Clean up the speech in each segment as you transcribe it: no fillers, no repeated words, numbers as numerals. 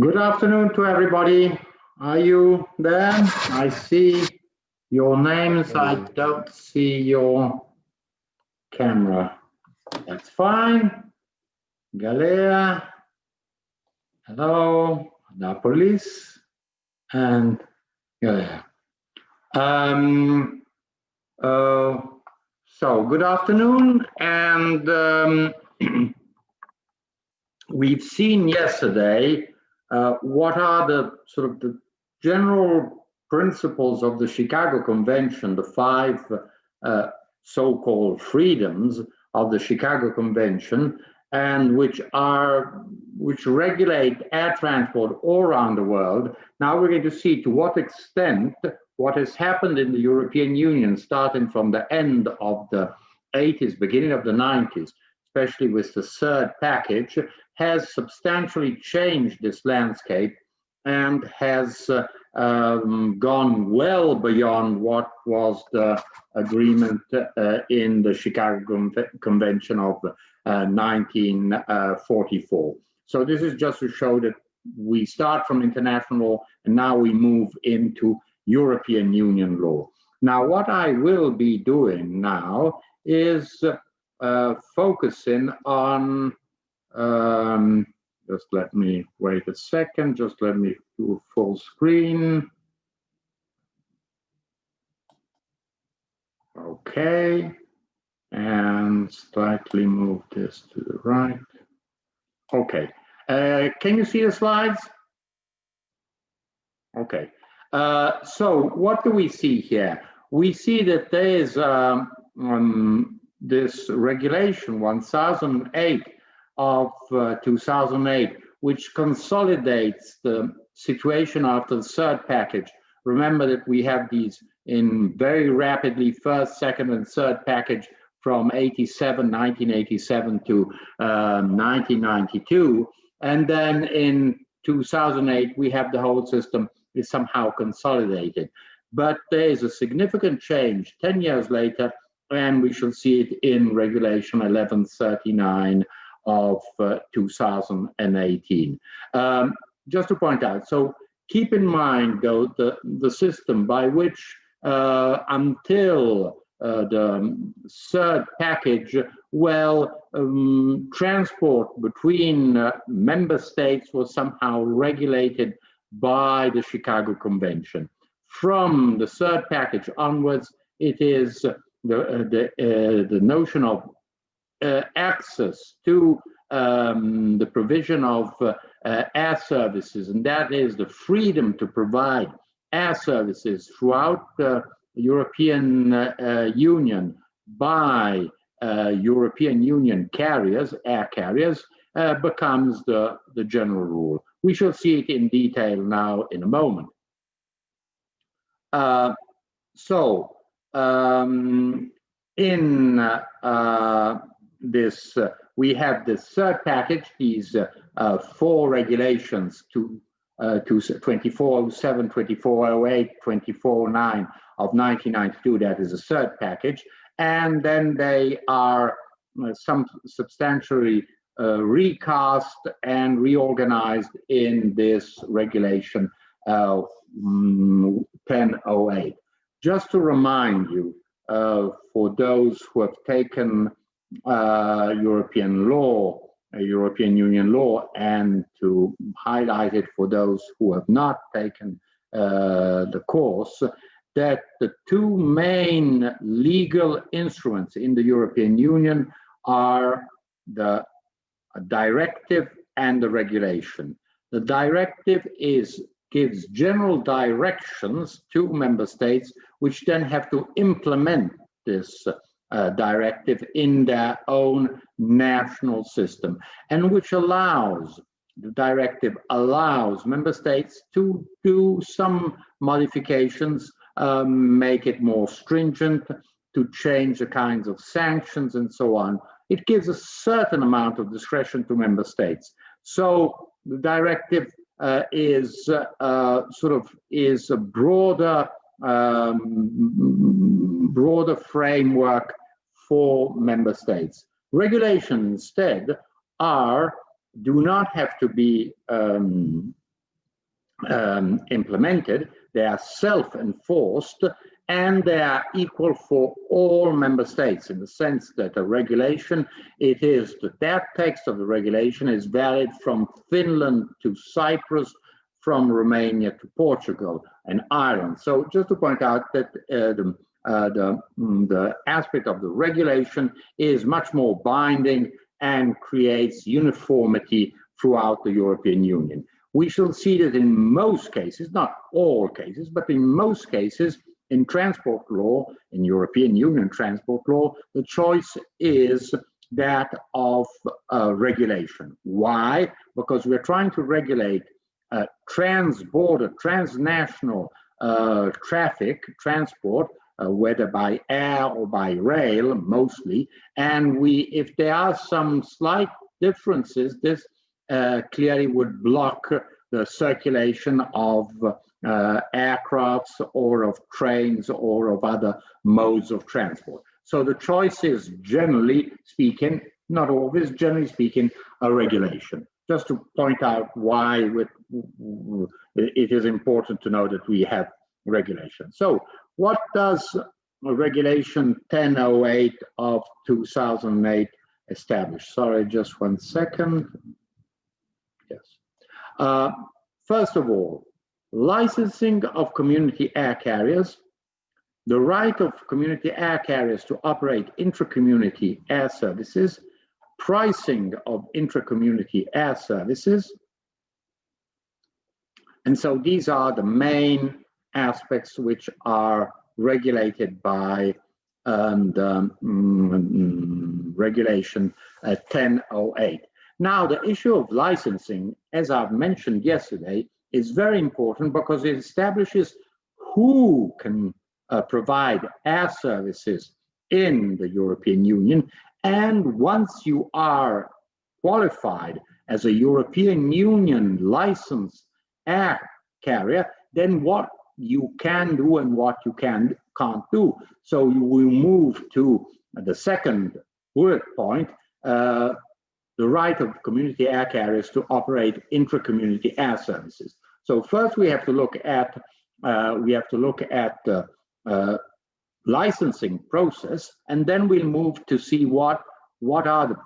Good afternoon to everybody. Are you there? I see your names. I don't see your camera. That's fine. Galea. Hello. Napolis. And Galea. So good afternoon. And we've seen yesterday what are the sort of the general principles of the Chicago Convention, the five so-called freedoms of the Chicago Convention, and which regulate air transport all around the world. Now we're going to see to what extent what has happened in the European Union, starting from the end of the 80s, beginning of the 90s, especially with the third package, has substantially changed this landscape and has gone well beyond what was the agreement in the Chicago Convention of 1944. So this is just to show that we start from international law and now we move into European Union law. Now, what I will be doing now is focusing on just let me wait a second, just let me do full screen. Okay, and slightly move this to the right. Okay, can you see the slides? Okay, so what do we see here? We see that there is this regulation 1008 of 2008, which consolidates the situation after the third package. Remember that we have these in very rapidly first, second, and third package from 1987 to 1992. And then in 2008, we have the whole system is somehow consolidated. But there is a significant change 10 years later, and we shall see it in Regulation 1139 of 2018. Just to point out, so keep in mind though the system by which until the third package, transport between member states was somehow regulated by the Chicago Convention. From the third package onwards, it is the notion of access to the provision of air services, and that is the freedom to provide air services throughout the European Union by European Union carriers, air carriers, becomes the general rule. We shall see it in detail now in a moment. We have this third package, these four regulations, 2407, 2408, 2409 of 1992, that is a third package. And then they are substantially recast and reorganized in this regulation 1008. Just to remind you, for those who have taken European law, European Union law, and to highlight it for those who have not taken the course, that the two main legal instruments in the European Union are the directive and the regulation. The directive gives general directions to member states, which then have to implement this directive in their own national system, and which the directive allows member states to do some modifications, make it more stringent, to change the kinds of sanctions and so on. It gives a certain amount of discretion to member states. So the directive is a broader framework for member states. Regulations instead do not have to be implemented, they are self-enforced, and they are equal for all member states, in the sense that a regulation, that text of the regulation is valid from Finland to Cyprus, from Romania to Portugal and Ireland. So just to point out that the aspect of the regulation is much more binding and creates uniformity throughout the European Union. We shall see that in most cases, not all cases, but in most cases, in transport law, in European Union transport law, the choice is that of regulation. Why? Because we're trying to regulate trans-border, transnational traffic, transport, whether by air or by rail, mostly. And if there are some slight differences, this clearly would block the circulation of aircrafts or of trains or of other modes of transport. So the choice is, generally speaking, not always, generally speaking, a regulation. Just to point out why it is important to know that we have regulation. So what does Regulation 1008 of 2008 establish? Sorry, just 1 second. Yes. First of all, licensing of community air carriers, the right of community air carriers to operate intra-community air services, pricing of intra-community air services. And so these are the main aspects which are regulated by the Regulation 1008. Now, the issue of licensing, as I've mentioned yesterday, is very important because it establishes who can provide air services in the European Union. And once you are qualified as a European Union licensed air carrier, then what you can do and what you can't do. So you will move to the second bullet point, the right of community air carriers to operate intra-community air services. So first we have to look at the licensing process, and then we'll move to see what are the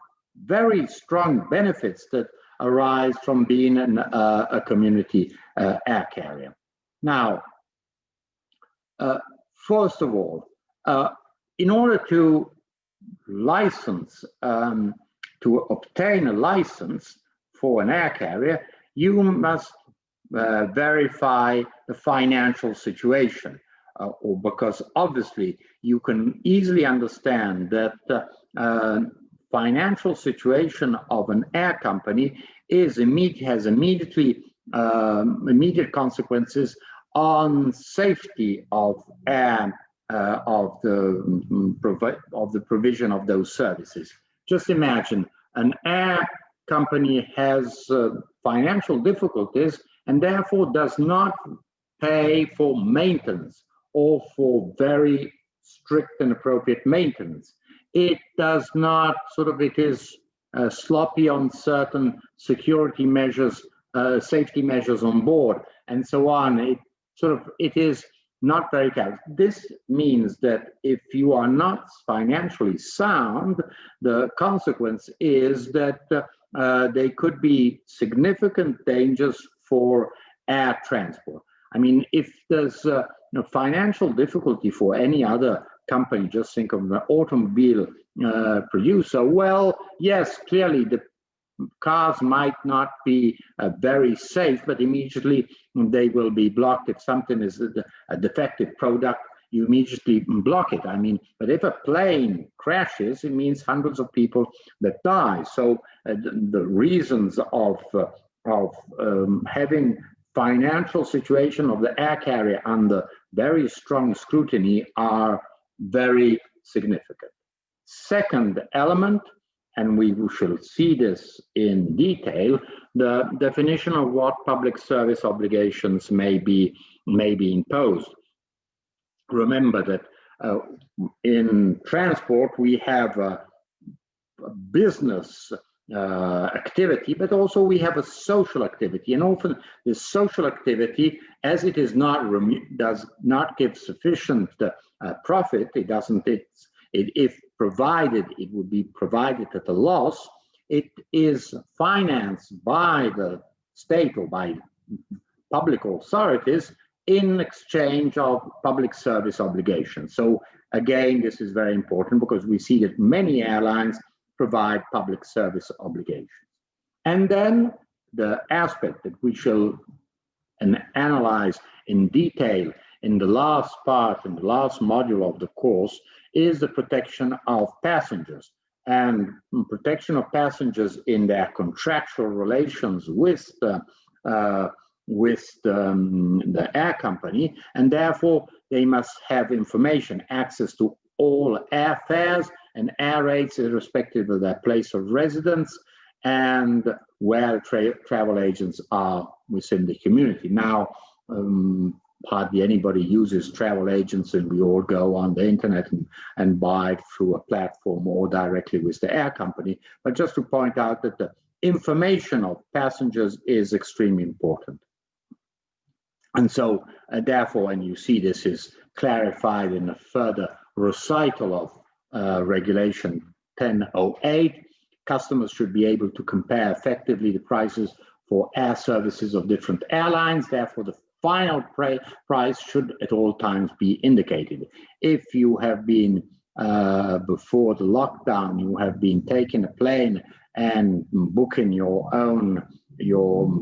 very strong benefits that arise from being a community air carrier. Now, first of all, in order to license, to obtain a license for an air carrier, you must verify the financial situation, because obviously you can easily understand that financial situation of an air company has immediate consequences on safety of air, of the provision of those services. Just imagine an air company has financial difficulties and therefore does not pay for maintenance or for very strict and appropriate maintenance. It does not it is sloppy on certain security measures, safety measures on board, and so on. It is not very careful. This means that if you are not financially sound, the consequence is that there could be significant dangers for air transport. I mean, if there's financial difficulty for any other company, just think of an automobile producer, well, yes, clearly the cars might not be very safe, but immediately they will be blocked. If something is a defective product, you immediately block it. I mean, but if a plane crashes, it means hundreds of people that die. So the reasons of having financial situation of the air carrier under very strong scrutiny are very significant. Second element, and we shall see this in detail, the definition of what public service obligations may be imposed. Remember that in transport we have a business activity, but also we have a social activity, and often the social activity, as it is does not give sufficient profit, it doesn't. If provided, it would be provided at a loss. It is financed by the state or by public authorities in exchange of public service obligations. So again, this is very important because we see that many airlines provide public service obligations. And then the aspect that we shall analyze in detail in the last part, in the last module of the course, is the protection of passengers. And protection of passengers in their contractual relations with the air company, and therefore they must have information, access to all airfares and air rates irrespective of their place of residence and where travel agents are within the community. Now, hardly anybody uses travel agents, and we all go on the internet and buy it through a platform or directly with the air company. But just to point out that the information of passengers is extremely important. And so, therefore, and you see this is clarified in a further recital of Regulation 1008, customers should be able to compare effectively the prices for air services of different airlines. Therefore, the final price should at all times be indicated. If you have been, before the lockdown, you have been taking a plane and booking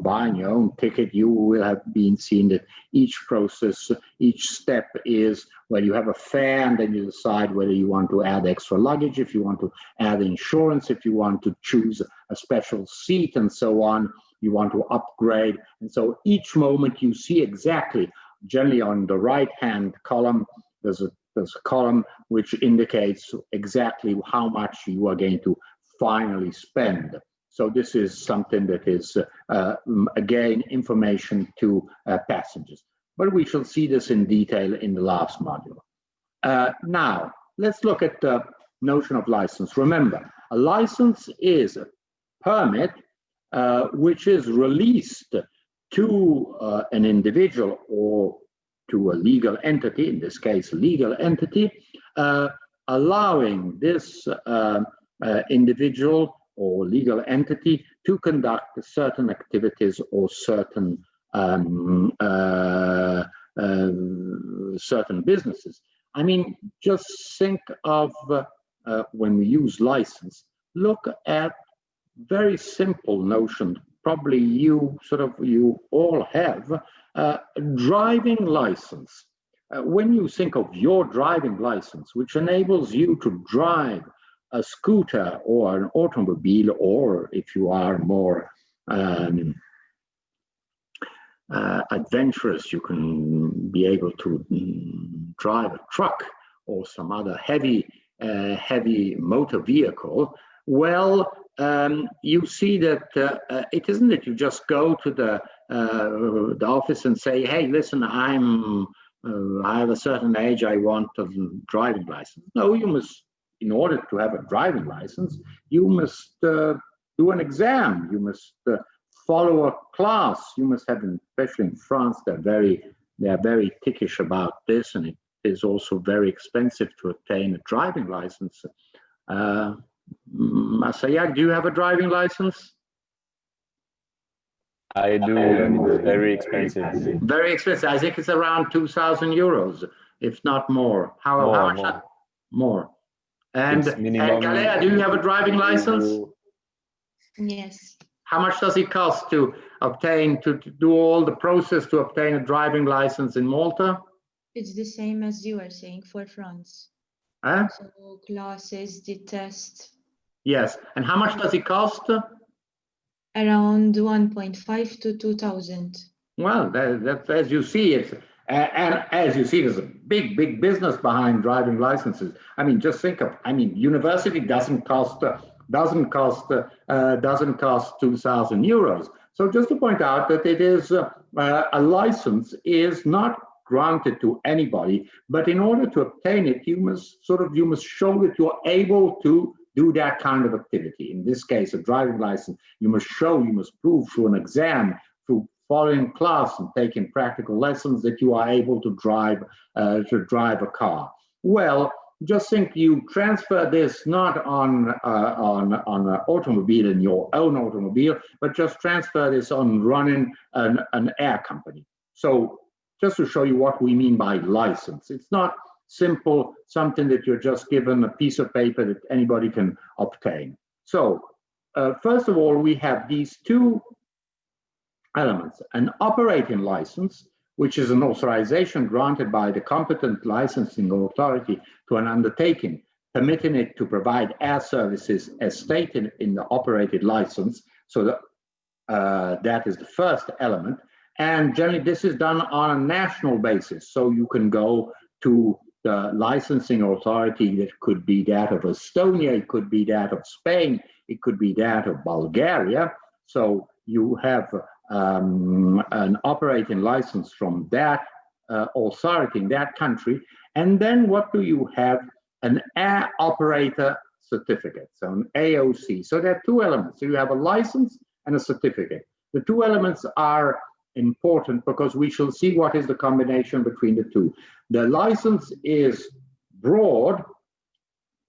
buying your own ticket, you will have been seeing that each process, each step is where you have a fare, and then you decide whether you want to add extra luggage, if you want to add insurance, if you want to choose a special seat, and so on. You want to upgrade. And so each moment you see exactly, generally on the right-hand column, there's a column which indicates exactly how much you are going to finally spend. So this is something that is, again, information to passengers. But we shall see this in detail in the last module. Now, let's look at the notion of license. Remember, a license is a permit which is released to an individual or to a legal entity, in this case, a legal entity, allowing this individual or legal entity to conduct certain activities or certain certain businesses. I mean, just think of when we use license, look at very simple notion. Probably you all have driving license. When you think of your driving license, which enables you to drive a scooter or an automobile, or if you are more adventurous, you can be able to drive a truck or some other heavy motor vehicle. Well, you see that it isn't that you just go to the office and say, "Hey, listen, I have a certain age, I want a driving license." No, you must, in order to have a driving license, you must do an exam. You must follow a class. You must have, especially in France, they're very tickish about this, and it is also very expensive to obtain a driving license. Masayak, do you have a driving license? I do, and it's very expensive. Very expensive. I think it's around 2,000 euros, if not more. How much? More. And Galea, do you have a driving license? Yes. How much does it cost to obtain, to do all the process to obtain a driving license in Malta? It's the same as you are saying for France. Huh? So classes, the test. Yes. And how much does it cost? Around 1.5 to 2,000. Well, that's as you see, it's and as you see, there's a big business behind driving licenses. I mean, just think of, university doesn't cost 2,000 euros. So just to point out that it is a license is not granted to anybody, but in order to obtain it, you must show that you are able to do that kind of activity. In this case, a driving license, you must prove through an exam, through following class and taking practical lessons that you are able to drive a car. Well, just think you transfer this not on an automobile, in your own automobile, but just transfer this on running an air company. So just to show you what we mean by license, it's not simple, something that you're just given a piece of paper that anybody can obtain. So first of all, we have these two elements: an operating license, which is an authorization granted by the competent licensing authority to an undertaking, permitting it to provide air services as stated in the operated license. So that is the first element. And generally, this is done on a national basis. So you can go to the licensing authority that could be that of Estonia, it could be that of Spain, it could be that of Bulgaria. So you have an operating license from that authority in that country. And then what do you have? An air operator certificate, so an AOC. So there are two elements. So you have a license and a certificate. The two elements are important because we shall see what is the combination between the two. The license is broad,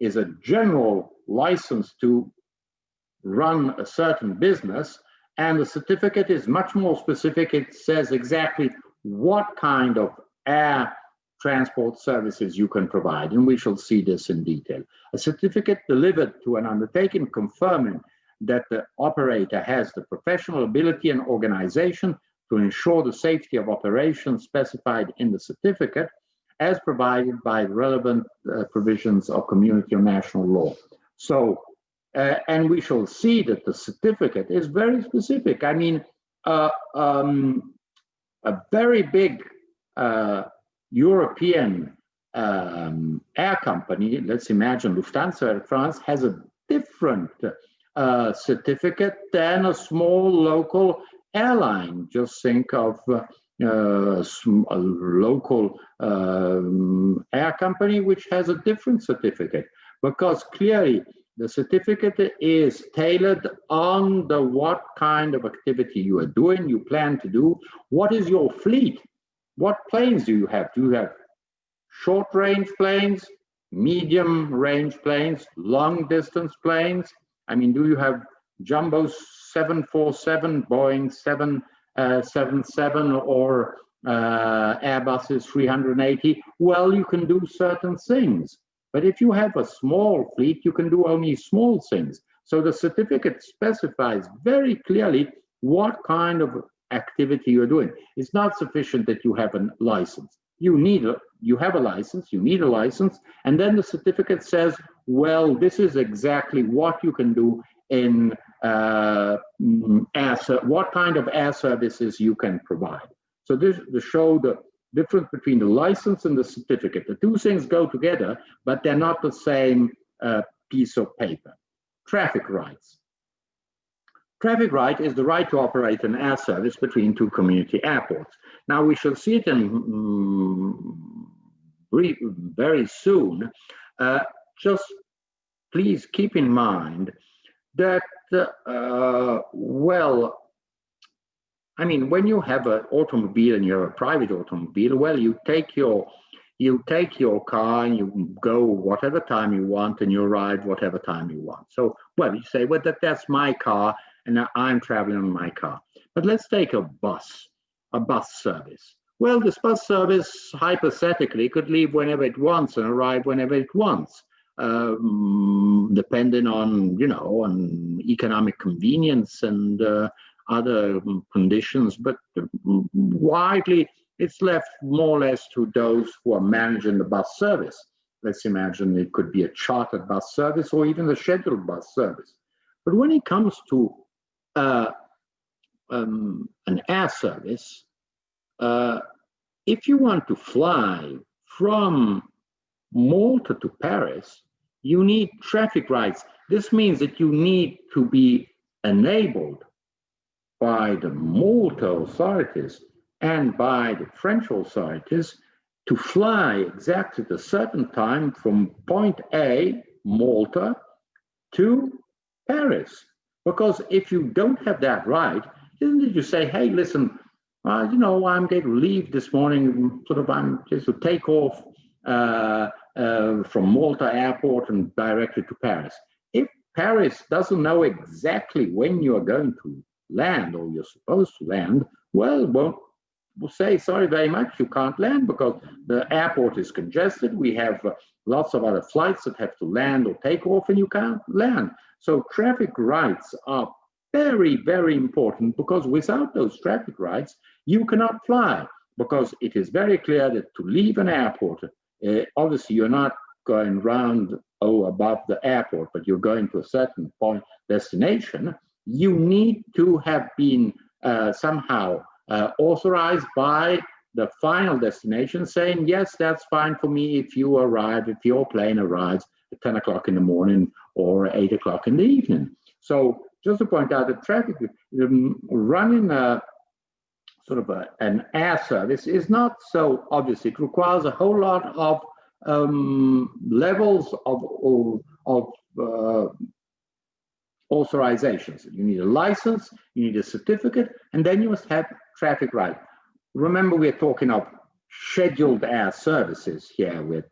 is a general license to run a certain business, and the certificate is much more specific. It says exactly what kind of air transport services you can provide, and we shall see this in detail. A certificate delivered to an undertaking confirming that the operator has the professional ability and organization to ensure the safety of operations specified in the certificate as provided by relevant provisions of community or national law. So, and we shall see that the certificate is very specific. I mean, a very big European air company, let's imagine Lufthansa Air France, has a different certificate than a small local airline. Just think of a local air company which has a different certificate, because clearly the certificate is tailored on the what kind of activity you are doing, you plan to do. What is your fleet? What planes do you have? Do you have short range planes, medium range planes, long distance planes? I mean, do you have jumbo 747, Boeing 777, or Airbuses 380? Well, you can do certain things. But if you have a small fleet, you can do only small things. So the certificate specifies very clearly what kind of activity you're doing. It's not sufficient that you have a license. You have a license, you need a license, and then the certificate says, well, this is exactly what you can do in what kind of air services you can provide. So this to show the difference between the license and the certificate. The two things go together, but they're not the same piece of paper. Traffic rights. Traffic right is the right to operate an air service between two community airports. Now we shall see it in very soon. Just please keep in mind that, well, I mean, when you have an automobile and you're a private automobile, well, you take your car and you go whatever time you want and you arrive whatever time you want. So, well, you say, well, that's my car and I'm traveling on my car. But let's take a bus service. Well, this bus service hypothetically could leave whenever it wants and arrive whenever it wants, depending on, on economic convenience and other conditions, but widely it's left more or less to those who are managing the bus service. Let's imagine it could be a chartered bus service or even a scheduled bus service. But when it comes to an air service, if you want to fly from Malta to Paris, you need traffic rights. This means that you need to be enabled by the Malta authorities and by the French authorities to fly exactly at a certain time from point A, Malta, to Paris. Because if you don't have that right, isn't it you say, hey, listen, you know, I'm going to leave this morning, sort of, I'm just to take off from Malta airport and directly to Paris. If Paris doesn't know exactly when you're going to land or you're supposed to land, well, we'll say, sorry very much, you can't land because the airport is congested. We have lots of other flights that have to land or take off and you can't land. So traffic rights are very, very important because without those traffic rights, you cannot fly because it is very clear that to leave an airport, obviously you're not going round above the airport, but you're going to a certain point destination. You need to have been somehow authorized by the final destination saying, yes, that's fine for me if you arrive, if your plane arrives at 10 o'clock in the morning or 8 o'clock in the evening. So just to point out that traffic, running sort of an air service is not so obvious. It requires a whole lot of levels of authorizations. You need a license, you need a certificate, and then you must have traffic right. Remember, we're talking of scheduled air services here. We're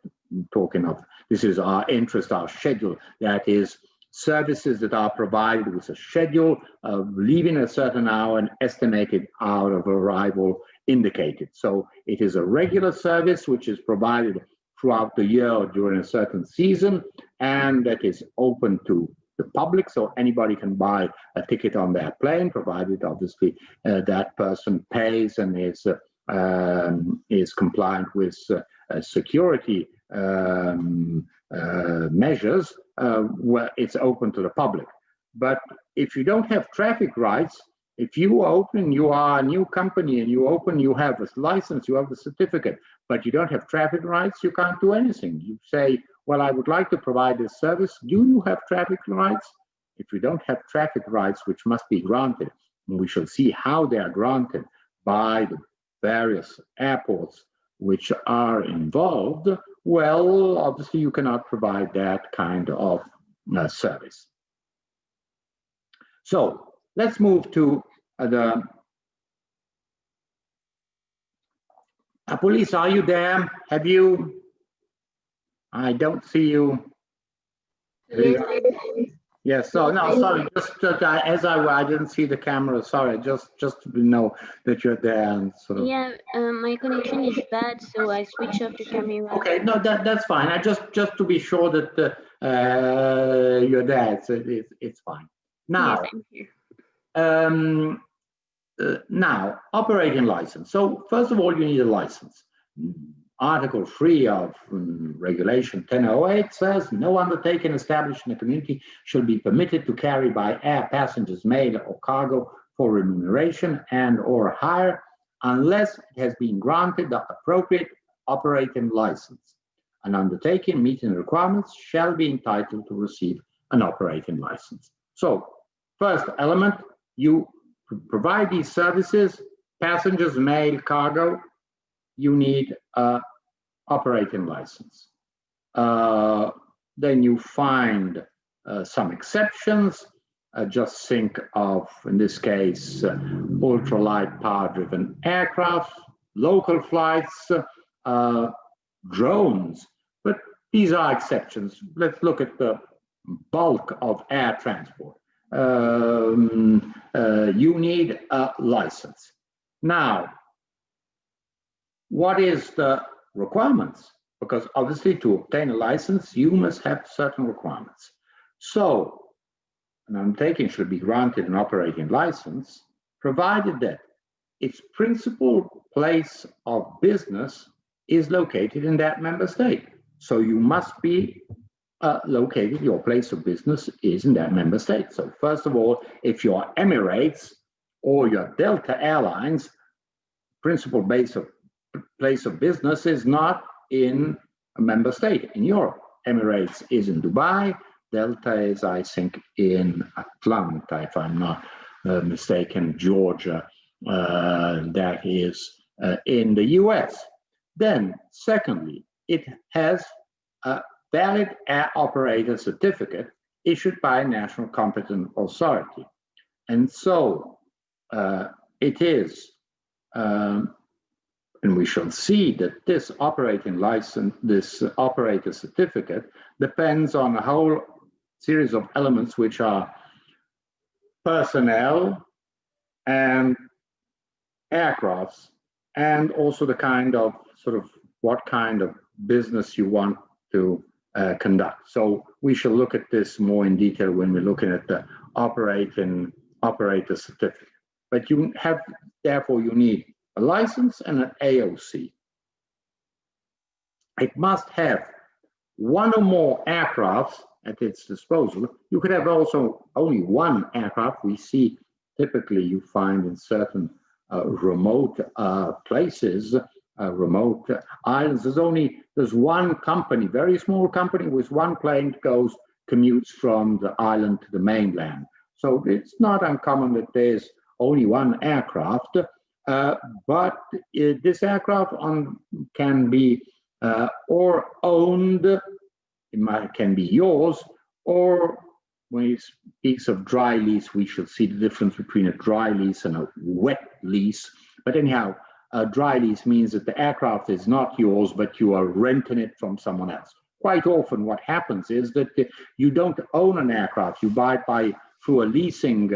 talking of, this is our interest, our schedule, that is services that are provided with a schedule of leaving a certain hour and estimated hour of arrival indicated. So it is a regular service which is provided throughout the year or during a certain season, and that is open to the public, so anybody can buy a ticket on their plane, provided obviously that person pays and is compliant with security measures, where it's open to the public. But if you don't have traffic rights, if you open, you are a new company and you open, you have a license, you have a certificate, but you don't have traffic rights, you can't do anything. You say, well, I would like to provide this service. Do you have traffic rights? If you don't have traffic rights, which must be granted, and we shall see how they are granted by the various airports which are involved, well, obviously you cannot provide that kind of service. So let's move to the police. Are you there? Have you? I don't see you. Yes. So no, sorry. Just as I didn't see the camera. Sorry. Just to know that you're there and sort of. Yeah, my connection is bad, so I switch off the camera. Okay. No, that's fine. I just to be sure that you're there. It's fine. Now. Yes, I'm here. Now, operating license. So first of all, you need a license. Article 3 of Regulation 1008 says, no undertaking established in a community shall be permitted to carry by air passengers, mail or cargo for remuneration and or hire unless it has been granted the appropriate operating license. An undertaking meeting the requirements shall be entitled to receive an operating license. So first element, you provide these services, passengers, mail, cargo, you need an operating license. Then you find some exceptions. Just think of, in this case, ultralight power-driven aircraft, local flights, drones, but these are exceptions. Let's look at the bulk of air transport. You need a license. Now, what is the requirements? Because obviously to obtain a license, you must have certain requirements. So an undertaking should be granted an operating license, provided that its principal place of business is located in that member state. So you must be located, your place of business is in that member state. So first of all, if you're Emirates or your Delta Airlines, principal place of business is not in a member state in Europe. Emirates is in Dubai, Delta is, I think, in Atlanta, if I'm not mistaken, Georgia, that is in the US. Then, secondly, it has a valid air operator certificate issued by a national competent authority. And so it is, and we shall see that this operating license, this operator certificate, depends on a whole series of elements which are personnel and aircrafts, and also the kind of sort of what kind of business you want to conduct. So we shall look at this more in detail when we're looking at the operator certificate. But you have, therefore, you need a license and an AOC. It must have one or more aircrafts at its disposal. You could have also only one aircraft. We see typically you find in certain remote places, remote islands, there's one company, very small company with one plane that commutes from the island to the mainland. So it's not uncommon that there's only one aircraft, but this aircraft can be or owned, it can be yours, or when it speaks of dry lease, we shall see the difference between a dry lease and a wet lease. But anyhow, a dry lease means that the aircraft is not yours, but you are renting it from someone else. Quite often what happens is that you don't own an aircraft, you buy it through a leasing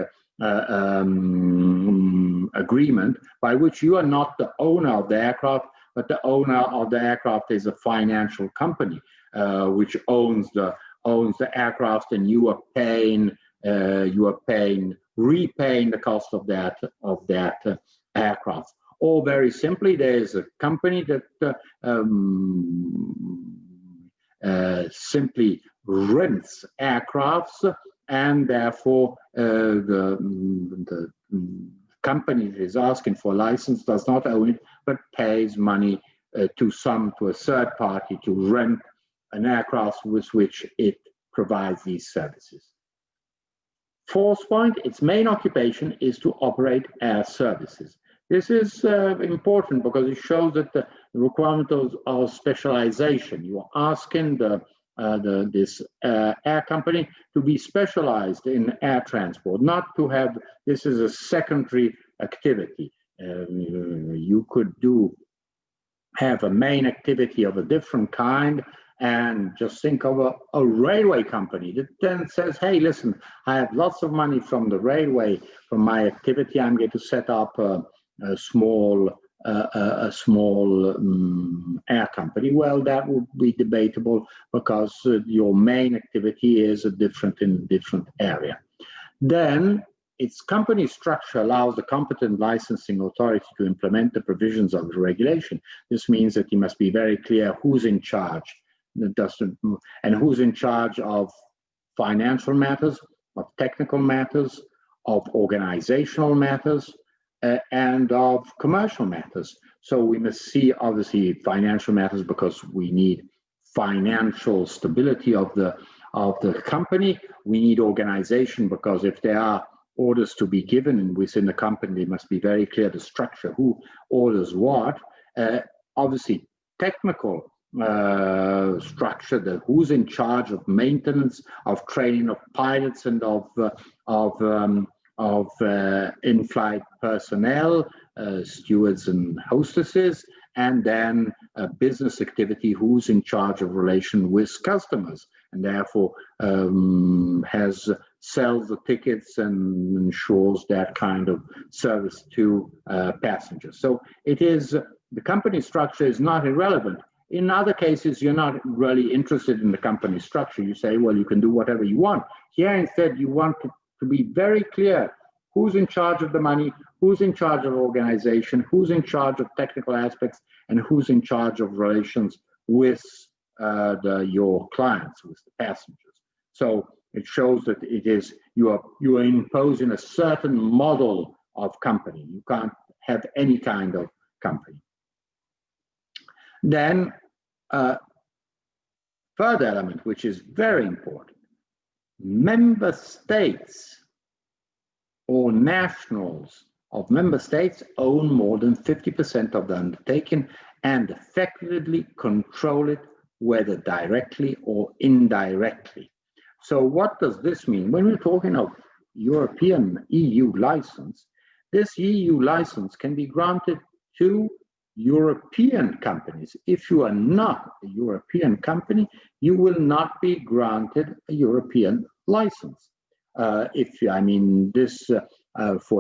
agreement, by which you are not the owner of the aircraft, but the owner of the aircraft is a financial company which owns the aircraft, and you are repaying the cost of that aircraft. Or very simply, there is a company that simply rents aircrafts, and therefore the company that is asking for a license does not own it, but pays money to a third party to rent an aircraft with which it provides these services. Fourth point, its main occupation is to operate air services. This is important because it shows that the requirement of specialization. You are asking this air company to be specialized in air transport, not to have this as a secondary activity. You could have a main activity of a different kind, and just think of a railway company that then says, hey, listen, I have lots of money from the railway, from my activity, I'm going to set up a small air company. Well, that would be debatable because your main activity is in a different area. Then its company structure allows the competent licensing authority to implement the provisions of the regulation. This means that you must be very clear who's in charge, and who's in charge of financial matters, of technical matters, of organizational matters, and of commercial matters. So we must see, obviously, financial matters because we need financial stability of the company. We need organization because if there are orders to be given within the company, it must be very clear the structure, who orders what. Obviously, technical structure, who's in charge of maintenance, of training of pilots, and of in-flight personnel, stewards and hostesses, and then business activity, who's in charge of relation with customers, and therefore sells the tickets and ensures that kind of service to passengers. So it is, the company structure is not irrelevant. In other cases, you're not really interested in the company structure. You say, well, you can do whatever you want. Here, instead, you want to be very clear who's in charge of the money, who's in charge of organization, who's in charge of technical aspects, and who's in charge of relations with your clients, with the passengers. So it shows that it is, you are imposing a certain model of company. You can't have any kind of company. Then third element, which is very important, member states or nationals of member states own more than 50% of the undertaking and effectively control it, whether directly or indirectly. So what does this mean? When we're talking of European EU license, this EU license can be granted to European companies. If you are not a European company, you will not be granted a European license. For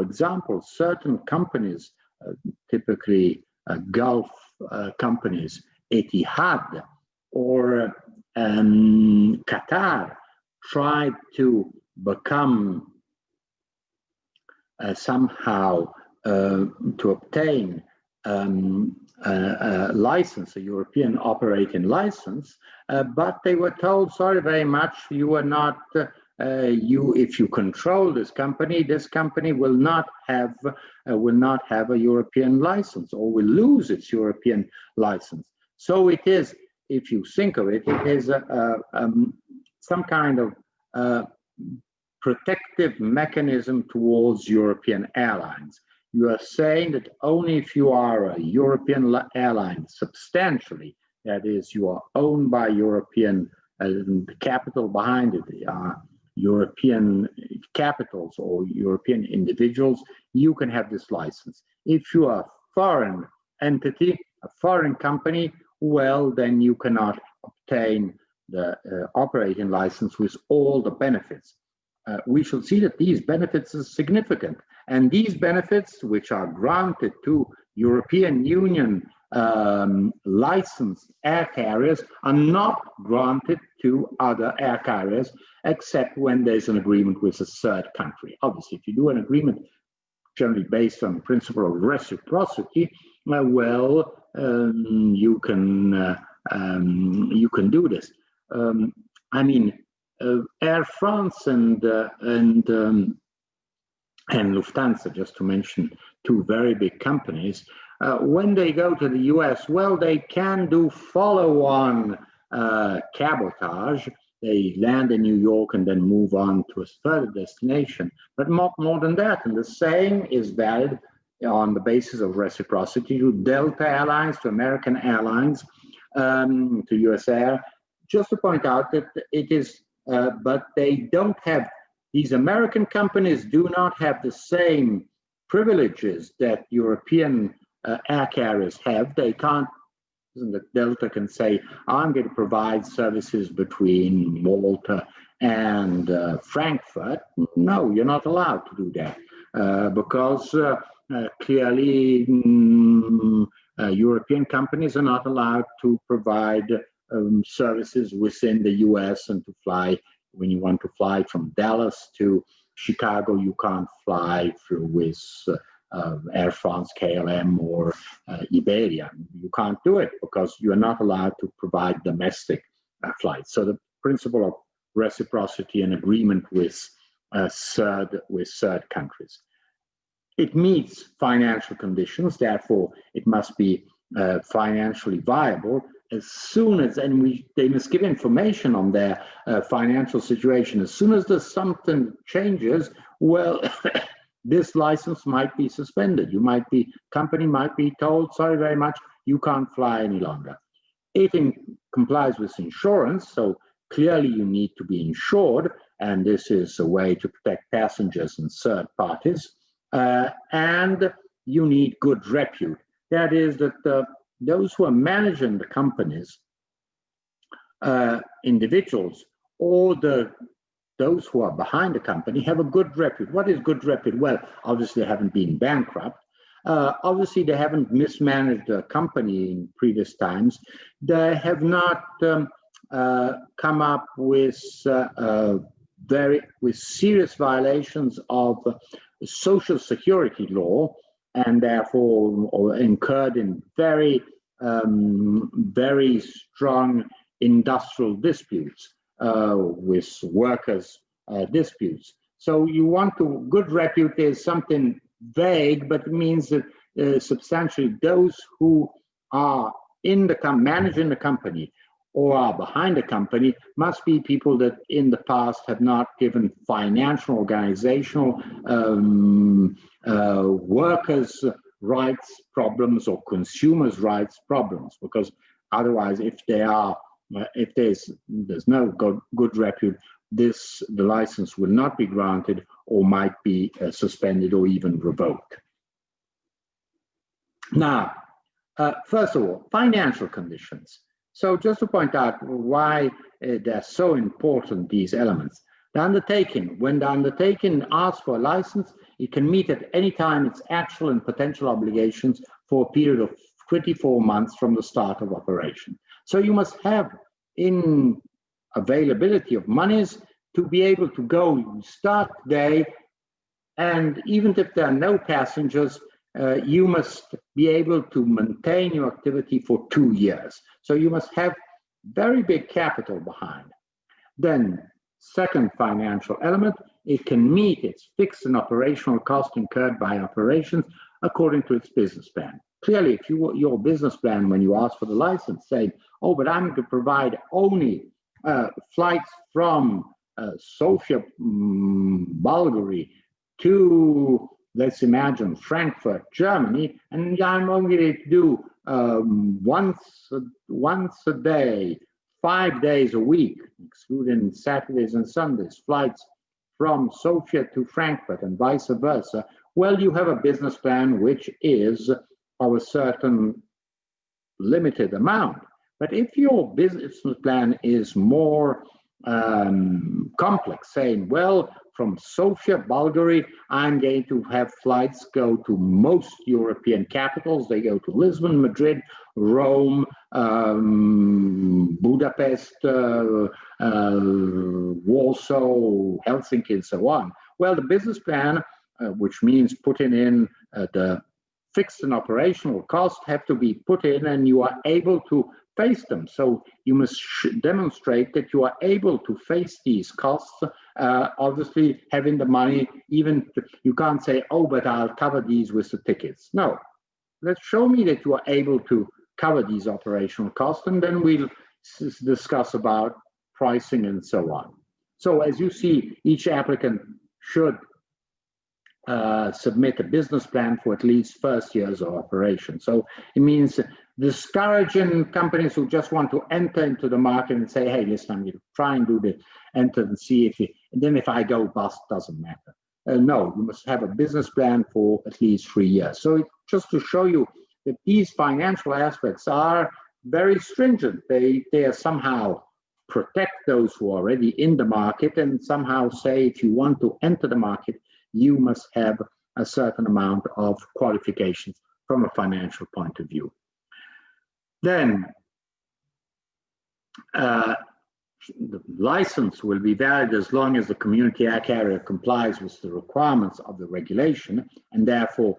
example, certain companies, typically Gulf companies, Etihad or Qatar, tried to become somehow to obtain a license, a European operating license, but they were told, sorry very much, you are not, if you control this company will not have a European license, or will lose its European license. So it is, if you think of it, it is some kind of protective mechanism towards European airlines. You are saying that only if you are a European airline substantially, that is, you are owned by European, the capital behind it are European capitals or European individuals, you can have this license. If you are a foreign entity, a foreign company, well, then you cannot obtain the operating license with all the benefits. We shall see that these benefits are significant. And these benefits, which are granted to European Union licensed air carriers, are not granted to other air carriers, except when there's an agreement with a third country. Obviously, if you do an agreement generally based on the principle of reciprocity, you can do this. Air France and Lufthansa, just to mention two very big companies, when they go to the US, well, they can do follow-on cabotage. They land in New York and then move on to a further destination. But more than that, and the same is valid on the basis of reciprocity to Delta Airlines, to American Airlines, to US Air. Just to point out that it is, but they don't have, these American companies do not have the same privileges that European air carriers have. They can't, the Delta can say, I'm going to provide services between Malta and Frankfurt. No, you're not allowed to do that because clearly European companies are not allowed to provide services within the US and to fly. When you want to fly from Dallas to Chicago, you can't fly through with Air France, KLM, or Iberia. You can't do it because you are not allowed to provide domestic flights. So the principle of reciprocity and agreement with third countries. It meets financial conditions, therefore it must be financially viable. As soon as, and they must give information on their financial situation. As soon as there's something changes, well, this license might be suspended. Company might be told, sorry very much, you can't fly any longer. It complies with insurance, so clearly you need to be insured, and this is a way to protect passengers and third parties. And you need good repute. That is that those who are managing the companies, individuals, or those who are behind the company have a good repute. What is good repute? Well, obviously they haven't been bankrupt. Obviously they haven't mismanaged the company in previous times. They have not come up with serious violations of social security law, and therefore or incurred in very strong industrial disputes with workers' disputes. So you want to, good repute is something vague, but it means that substantially those who are in the managing the company or are behind the company must be people that in the past have not given financial, organizational, workers' rights problems or consumers' rights problems, because otherwise if there's no good repute, the license will not be granted or might be suspended or even revoked. Now, first of all, financial conditions. So just to point out why they're so important, these elements. The undertaking, when the undertaking asks for a license, it can meet at any time its actual and potential obligations for a period of 24 months from the start of operation. So you must have in availability of monies to be able to go start today, and even if there are no passengers, you must be able to maintain your activity for 2 years. So you must have very big capital behind. Then, second financial element, it can meet its fixed and operational cost incurred by operations according to its business plan. Clearly, if your business plan, when you ask for the license, say, oh, but I'm going to provide only flights from Sofia, Bulgaria to, let's imagine, Frankfurt, Germany, and I'm only going to do once a day, 5 days a week, excluding Saturdays and Sundays, flights from Sofia to Frankfurt and vice versa. Well, you have a business plan which is of a certain limited amount. But if your business plan is more complex, saying, well, from Sofia, Bulgaria, I'm going to have flights go to most European capitals. They go to Lisbon, Madrid, Rome, Budapest, Warsaw, Helsinki, and so on. Well, the business plan, which means putting in the fixed and operational costs, have to be put in, and you are able to face them. So you must demonstrate that you are able to face these costs, obviously having the money. Even you can't say, oh, but I'll cover these with the tickets. No, let's show me that you are able to cover these operational costs, and then we'll discuss about pricing and so on. So as you see, each applicant should submit a business plan for at least first years of operation. So it means discouraging companies who just want to enter into the market and say, hey, listen, I'm going to try and do this, enter and see if it, and then if I go bust, doesn't matter. No, you must have a business plan for at least 3 years. So just to show you that these financial aspects are very stringent. They are somehow protect those who are already in the market, and somehow say if you want to enter the market, you must have a certain amount of qualifications from a financial point of view. Then the license will be valid as long as the community air carrier complies with the requirements of the regulation, and therefore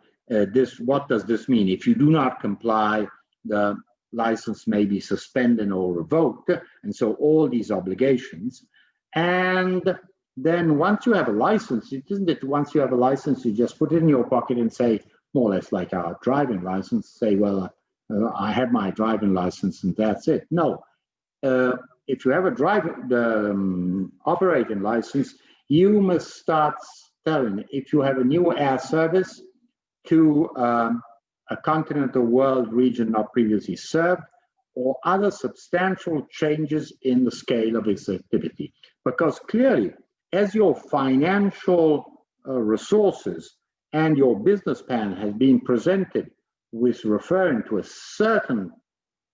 what does this mean? If you do not comply, the license may be suspended or revoked, and so all these obligations. And then once you have a license, it isn't that once you have a license, you just put it in your pocket and say, more or less like our driving license, say, well, I have my driving license and that's it. No, if you have a operating license, you must start telling, if you have a new air service to a continental world region not previously served, or other substantial changes in the scale of its activity. Because clearly, as your financial resources and your business plan has been presented with referring to a certain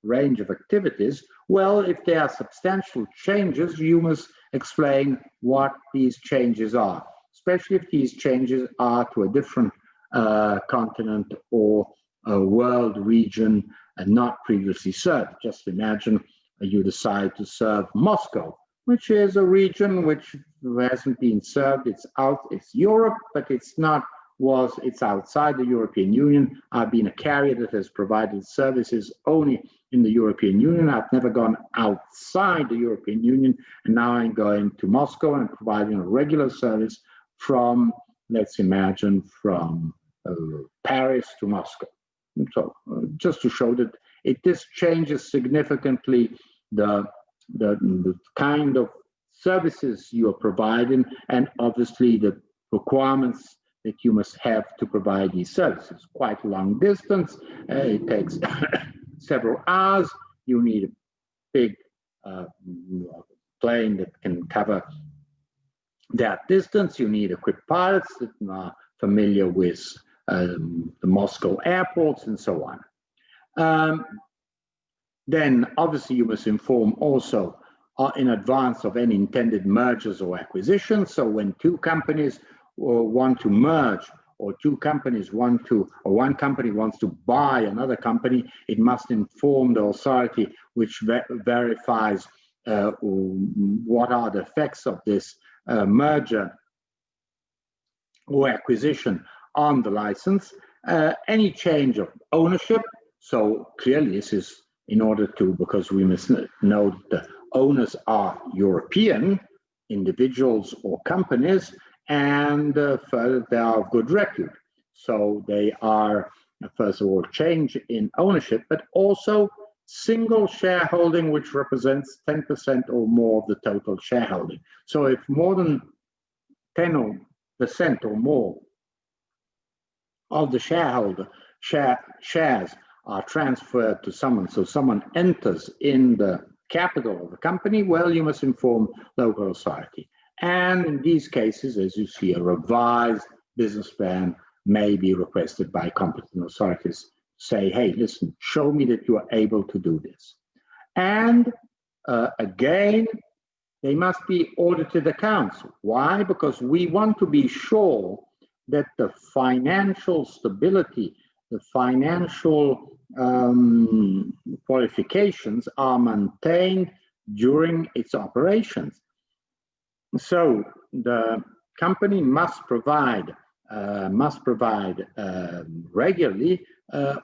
range of activities, well, if there are substantial changes, you must explain what these changes are, especially if these changes are to a different continent or a world region and not previously served. Just imagine you decide to serve Moscow, which is a region which hasn't been served. It's Europe, but it's outside the European Union. I've been a carrier that has provided services only in the European Union. I've never gone outside the European Union, and now I'm going to Moscow and providing a regular service from, let's imagine, from Paris to Moscow. And so just to show that this changes significantly the kind of services you are providing, and obviously the requirements that you must have to provide these services. Quite a long distance, it takes several hours. You need a big plane that can cover that distance. You need equipped pilots that are familiar with the Moscow airports and so on. Then obviously you must inform also in advance of any intended mergers or acquisitions. So when two companies want to merge, or two companies want to, or one company wants to buy another company, it must inform the authority which verifies what are the effects of this merger or acquisition on the license. Any change of ownership, so clearly this is in order to, because we must know that the owners are European individuals or companies, and further they are of good repute. So they are, first of all, change in ownership, but also single shareholding, which represents 10% or more of the total shareholding. So if more than 10% or more of the shares are transferred to someone, so someone enters in the capital of the company, well, you must inform local authority. And in these cases, as you see, a revised business plan may be requested by competent authorities. Say, hey, listen, show me that you are able to do this. And again, they must be audited accounts. Why? Because we want to be sure that the financial stability, the financial qualifications are maintained during its operations. So the company must provide regularly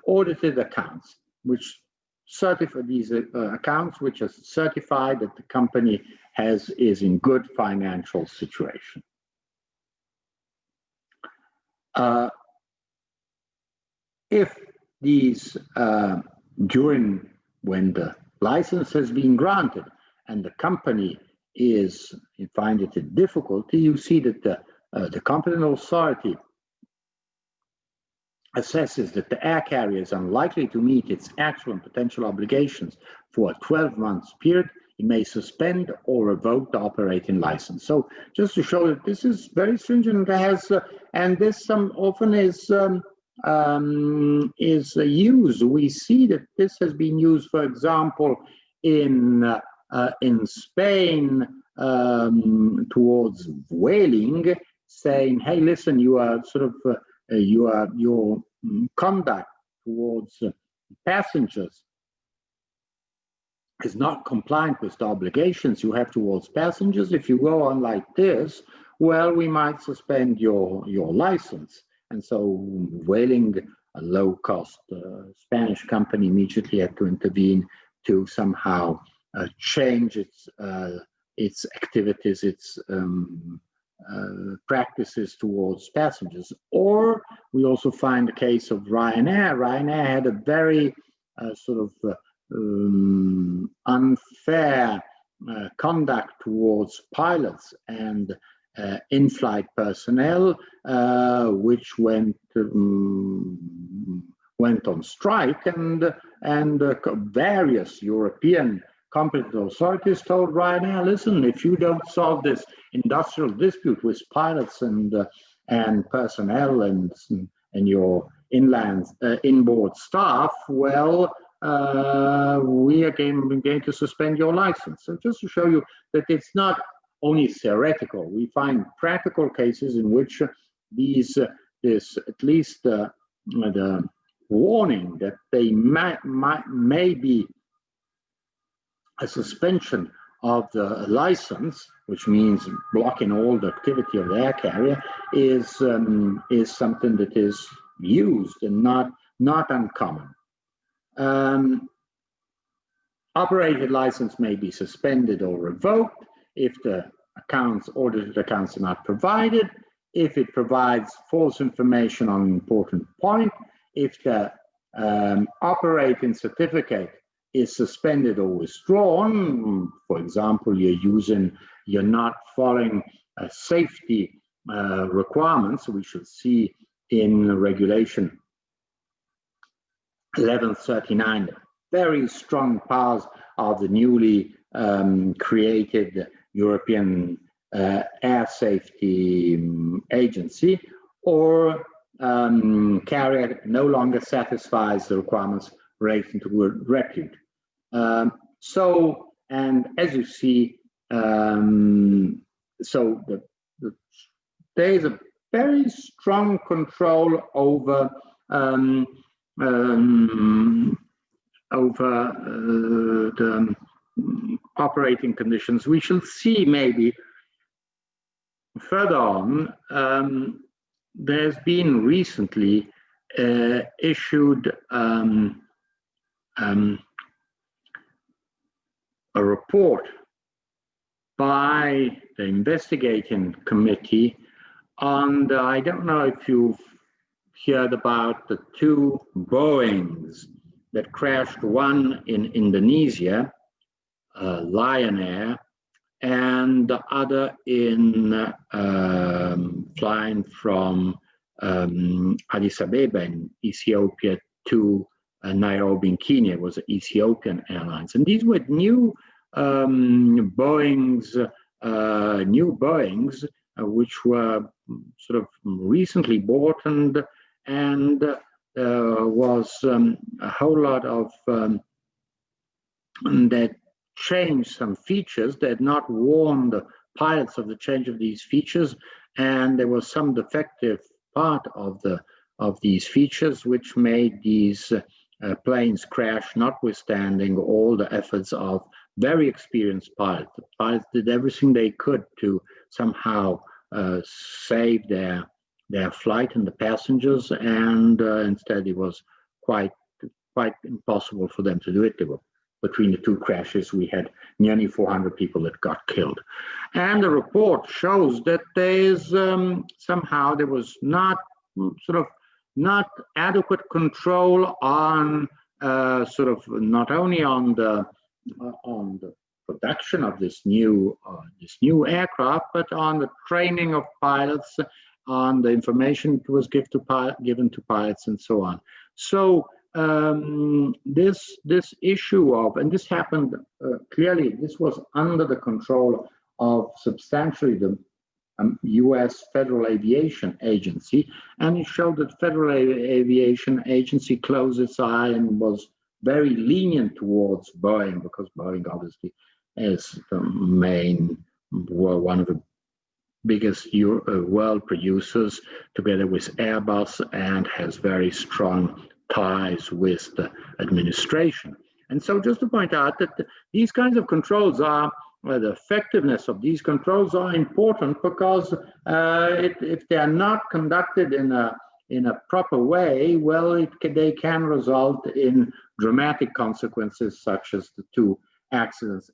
audited accounts, which certify these accounts, which are certified that the company is in good financial situation. If these when the license has been granted and the company find it a difficulty, you see that the competent authority assesses that the air carrier is unlikely to meet its actual and potential obligations for a 12-month period, it may suspend or revoke the operating license. So just to show that this is very stringent, and this often is used. We see that this has been used, for example, in Spain towards whaling, saying, hey, listen, you are sort of your conduct towards passengers is not compliant with the obligations you have towards passengers. If you go on like this, well, we might suspend your license. And so whaling, a low-cost Spanish company, immediately had to intervene to somehow change its activities, its practices towards passengers. Or we also find the case of Ryanair. Ryanair had a very sort of unfair conduct towards pilots and in-flight personnel, which went on strike, and various European competent authorities told Ryanair, listen, if you don't solve this industrial dispute with pilots and personnel and your inboard staff, well, we are going to suspend your license. So just to show you that it's not only theoretical, we find practical cases in which this at least the warning that they may be a suspension of the license, which means blocking all the activity of the air carrier, is something that is used and not uncommon. Operated license may be suspended or revoked if the audited accounts are not provided, if it provides false information on an important point, if the operating certificate is suspended or withdrawn. For example, you're not following safety requirements. We should see in regulation 1139 very strong powers of the newly created European air safety agency, or carrier no longer satisfies the requirements relating to repute. And as you see, there is a very strong control over the operating conditions. We shall see maybe further on. There's been recently issued a report by the investigating committee on the, I don't know if you've heard about the two Boeings that crashed, one in Indonesia, Lion Air, and the other in flying from Addis Ababa in Ethiopia to Nairobi in Kenya. It was Ethiopian Airlines, and these were new Boeings, which were sort of recently bought, and was a whole lot of that changed some features. They had not warned the pilots of the change of these features, and there was some defective part of these features which made these planes crash, notwithstanding all the efforts of very experienced pilots. The pilots did everything they could to somehow save their flight and the passengers, and instead it was quite impossible for them to do it. They were, between the two crashes, we had nearly 400 people that got killed. And the report shows that there is somehow there was not adequate control on not only on the production of this new aircraft, but on the training of pilots, on the information that was given to pilots, and so on. So this issue of, and this happened clearly, this was under the control of substantially the U.S. Federal Aviation Agency, and it showed that Federal Aviation Agency closed its eye and was very lenient towards Boeing, because Boeing obviously is the one of the biggest world producers, together with Airbus, and has very strong ties with the administration. And so just to point out that these kinds of controls are, the effectiveness of these controls are important, because if they are not conducted in a proper way, well, they can result in dramatic consequences, such as the two air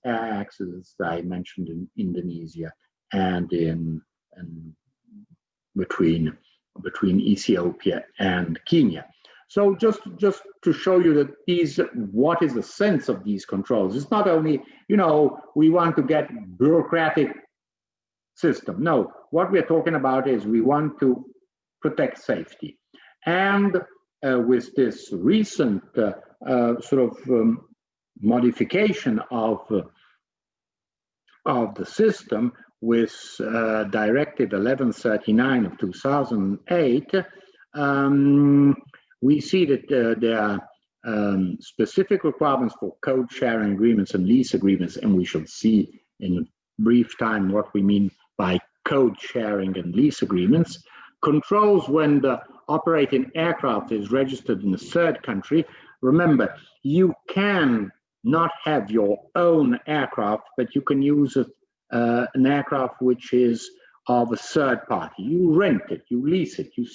accidents that I mentioned in Indonesia and between Ethiopia and Kenya. So just to show you that what is the sense of these controls? It's not only, we want to get bureaucratic system. No, what we're talking about is we want to protect safety. And with this recent modification of the system, with Directive 1139 of 2008, we see that there are specific requirements for code sharing agreements and lease agreements, and we shall see in a brief time what we mean by code sharing and lease agreements. Controls when the operating aircraft is registered in a third country. Remember, you can not have your own aircraft, but you can use an aircraft which is of a third party. You rent it, you lease it. You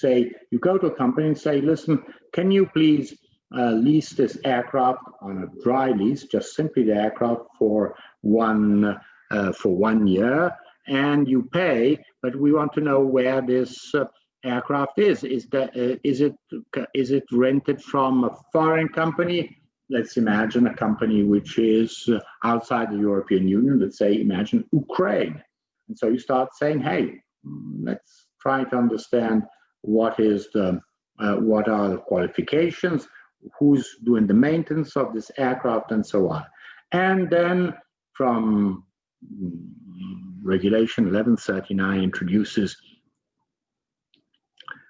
go to a company and say, listen, can you please lease this aircraft on a dry lease, just simply the aircraft for 1 year, and you pay, but we want to know where this aircraft is. Is it rented from a foreign company? Let's imagine a company which is outside the European Union. Let's say, imagine Ukraine. And so you start saying, hey, let's try to understand what are the qualifications, who's doing the maintenance of this aircraft, and so on. And then from regulation 1139 introduces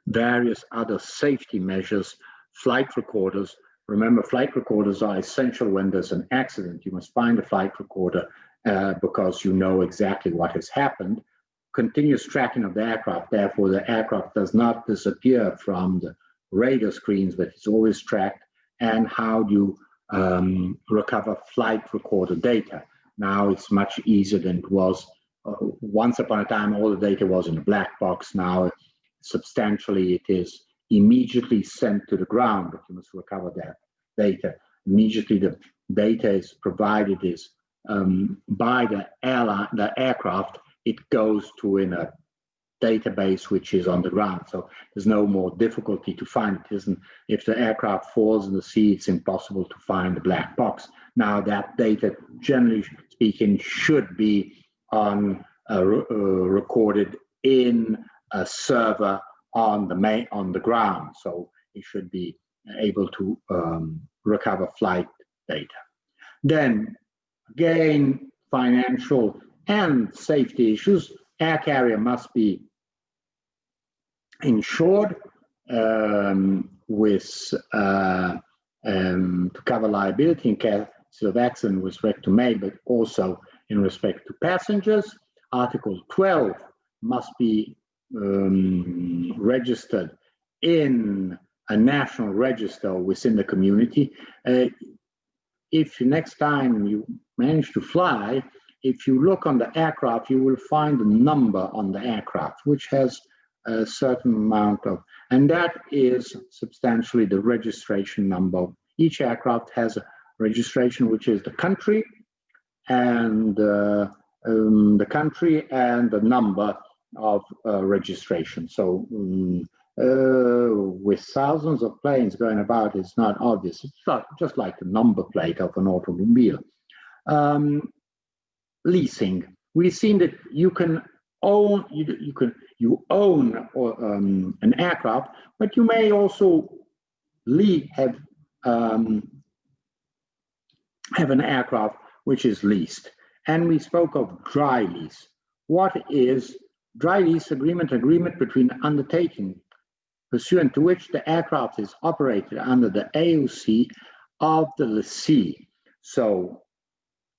various other safety measures, flight recorders. Remember, flight recorders are essential when there's an accident. You must find a flight recorder because you know exactly what has happened. Continuous tracking of the aircraft, therefore the aircraft does not disappear from the radar screens, but it's always tracked. And how do you recover flight recorder data? Now it's much easier than it was. Once upon a time, all the data was in a black box. Now, substantially, it is immediately sent to the ground, but you must recover that data. Immediately, the data is provided by the airline, the aircraft. It goes to in a database which is on the ground, so there's no more difficulty to find it. Isn't if the aircraft falls in the sea, it's impossible to find the black box. Now that data, generally speaking, should be on recorded in a server on the ground, so it should be able to recover flight data. Then again, financial and safety issues. Air carrier must be insured to cover liability in case of accident with respect to mail, but also in respect to passengers. Article 12 must be registered in a national register within the community. If next time you manage to fly, if you look on the aircraft, you will find a number on the aircraft, which has a certain amount of, and that is substantially the registration number. Each aircraft has a registration, which is the country and the number of registration. So with thousands of planes going about, it's not obvious. It's not just like the number plate of an automobile. Leasing. We've seen that you can own you own an aircraft, but you may also have an aircraft which is leased. And we spoke of dry lease. What is dry lease agreement? Agreement between undertaking, pursuant to which the aircraft is operated under the AOC of the lessee. So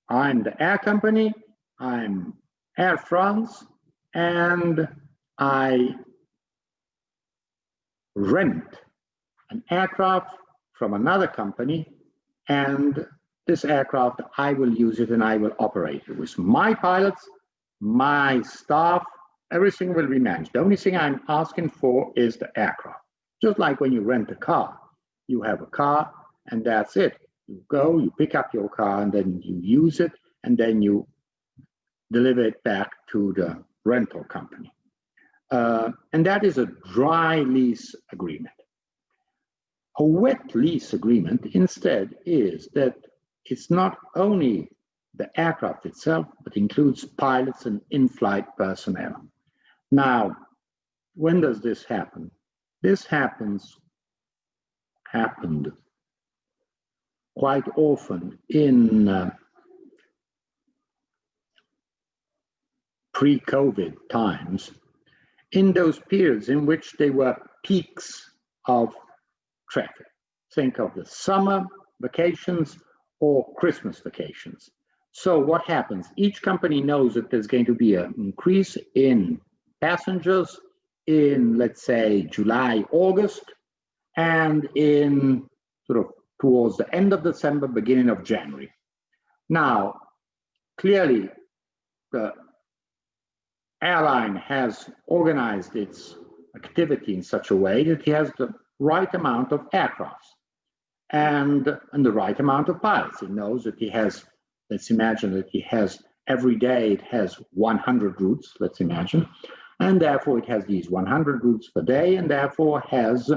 I'm the air company, I'm Air France, and I rent an aircraft from another company, and this aircraft, I will use it and I will operate it with my pilots, my staff, everything will be managed. The only thing I'm asking for is the aircraft. Just like when you rent a car, you have a car and that's it. You go, you pick up your car, and then you use it, and then you deliver it back to the rental company. And that is a dry lease agreement. A wet lease agreement instead is that it's not only the aircraft itself, but includes pilots and in-flight personnel. Now, when does this happen? This happened quite often in pre-COVID times, in those periods in which there were peaks of traffic. Think of the summer vacations or Christmas vacations. So what happens? Each company knows that there's going to be an increase in passengers in, let's say, July, August, and in sort of towards the end of December, beginning of January. Now, clearly, the airline has organized its activity in such a way that he has the right amount of aircraft and the right amount of pilots. He knows that he has, let's imagine that he has, every day it has 100 routes, let's imagine, and therefore it has these 100 routes per day, and therefore has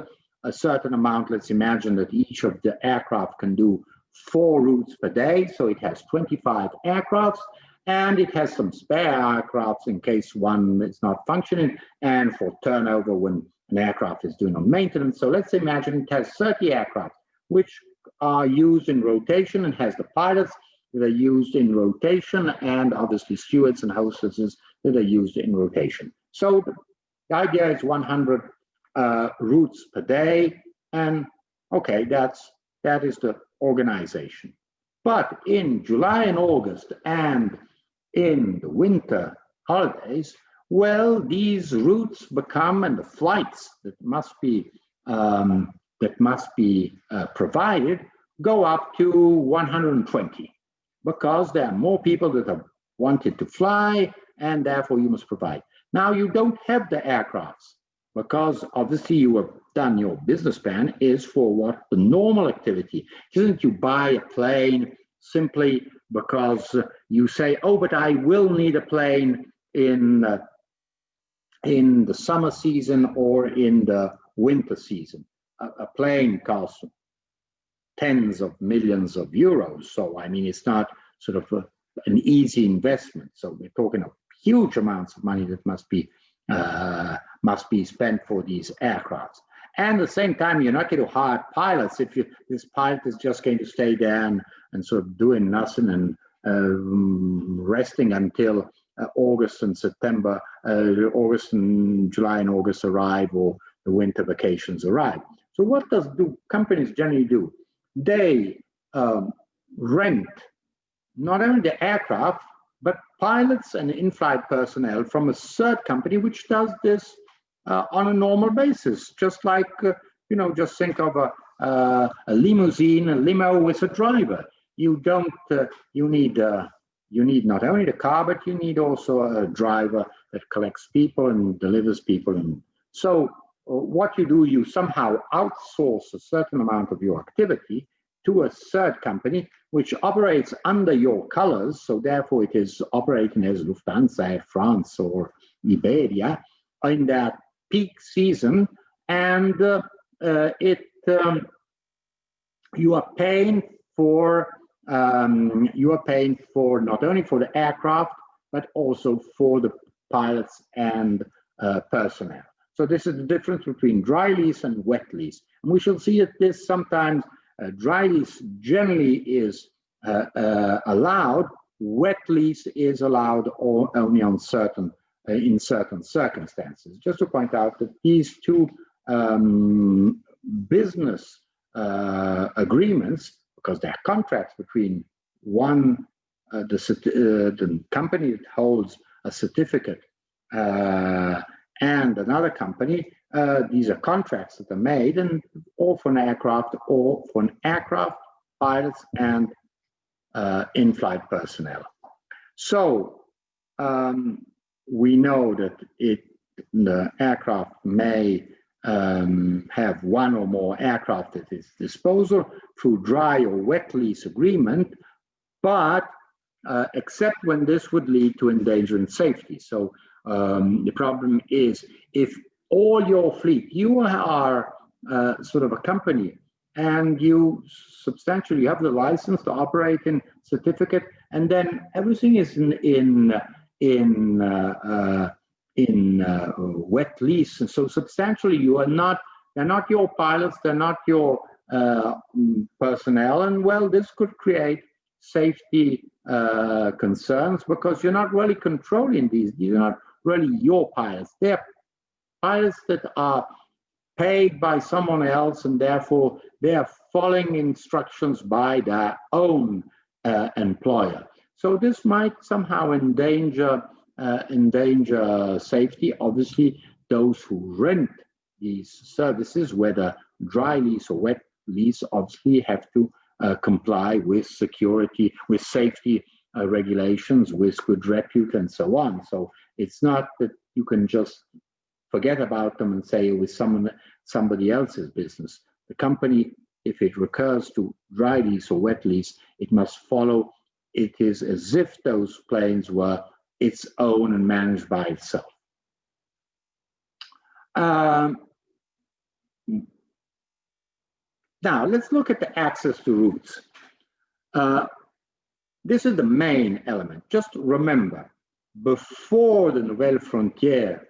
a certain amount. Let's imagine that each of the aircraft can do 4 routes per day, so it has 25 aircrafts, and it has some spare aircrafts in case one is not functioning, and for turnover when an aircraft is doing on maintenance. So let's imagine it has 30 aircraft, which are used in rotation, and has the pilots that are used in rotation, and obviously stewards and hostesses that are used in rotation. So the idea is 100 routes per day, and okay, that is the organization. But in July and August and in the winter holidays, well, these routes become, and the flights that must be provided go up to 120, because there are more people that have wanted to fly, and therefore you must provide. Now you don't have the aircrafts, because obviously you have done your business plan is for what the normal activity. Isn't you buy a plane simply because you say, oh, but I will need a plane in the summer season or in the winter season. A plane costs tens of millions of euros. So, I mean, it's not sort of an easy investment. So we're talking of huge amounts of money that must be spent for these aircrafts. And at the same time, you're not going to hire pilots if this pilot is just going to stay there and sort of doing nothing and resting until August and September, August and July and August arrive, or the winter vacations arrive. So what do companies generally do? They rent not only the aircraft, but pilots and in-flight personnel from a third company, which does this on a normal basis, just like, just think of a limousine, a limo with a driver. You need not only the car, but you need also a driver that collects people and delivers people. And so what you do, you somehow outsource a certain amount of your activity to a third company, which operates under your colors. So therefore it is operating as Lufthansa, Air France, or Iberia in that peak season. And you are paying for not only for the aircraft, but also for the pilots and personnel. So this is the difference between dry lease and wet lease. And we shall see that this sometimes dry lease generally is allowed. Wet lease is allowed only on in certain circumstances. Just to point out that these two business agreements, because they're contracts between the company that holds a certificate and another company, these are contracts that are made, and or for an aircraft, pilots, and in-flight personnel. So we know that the aircraft may have one or more aircraft at its disposal through dry or wet lease agreement, but except when this would lead to endangering safety. So the problem is, if all your fleet, you are sort of a company, and you substantially have the license to operate in certificate, and then everything is in wet lease, and so substantially they're not your pilots, they're not your personnel, and well, this could create safety concerns, because you're not really controlling these are not really your pilots. They're pilots that are paid by someone else, and therefore they are following instructions by their own employer. So this might somehow endanger safety. Obviously, those who rent these services, whether dry lease or wet lease, obviously have to comply with security, with safety regulations, with good repute, and so on. So it's not that you can just forget about them and say it was somebody else's business. The company, if it recurs to dry lease or wet lease, it must follow. It is as if those planes were its own and managed by itself. Now, let's look at the access to routes. This is the main element. Just remember, before the Nouvelle Frontière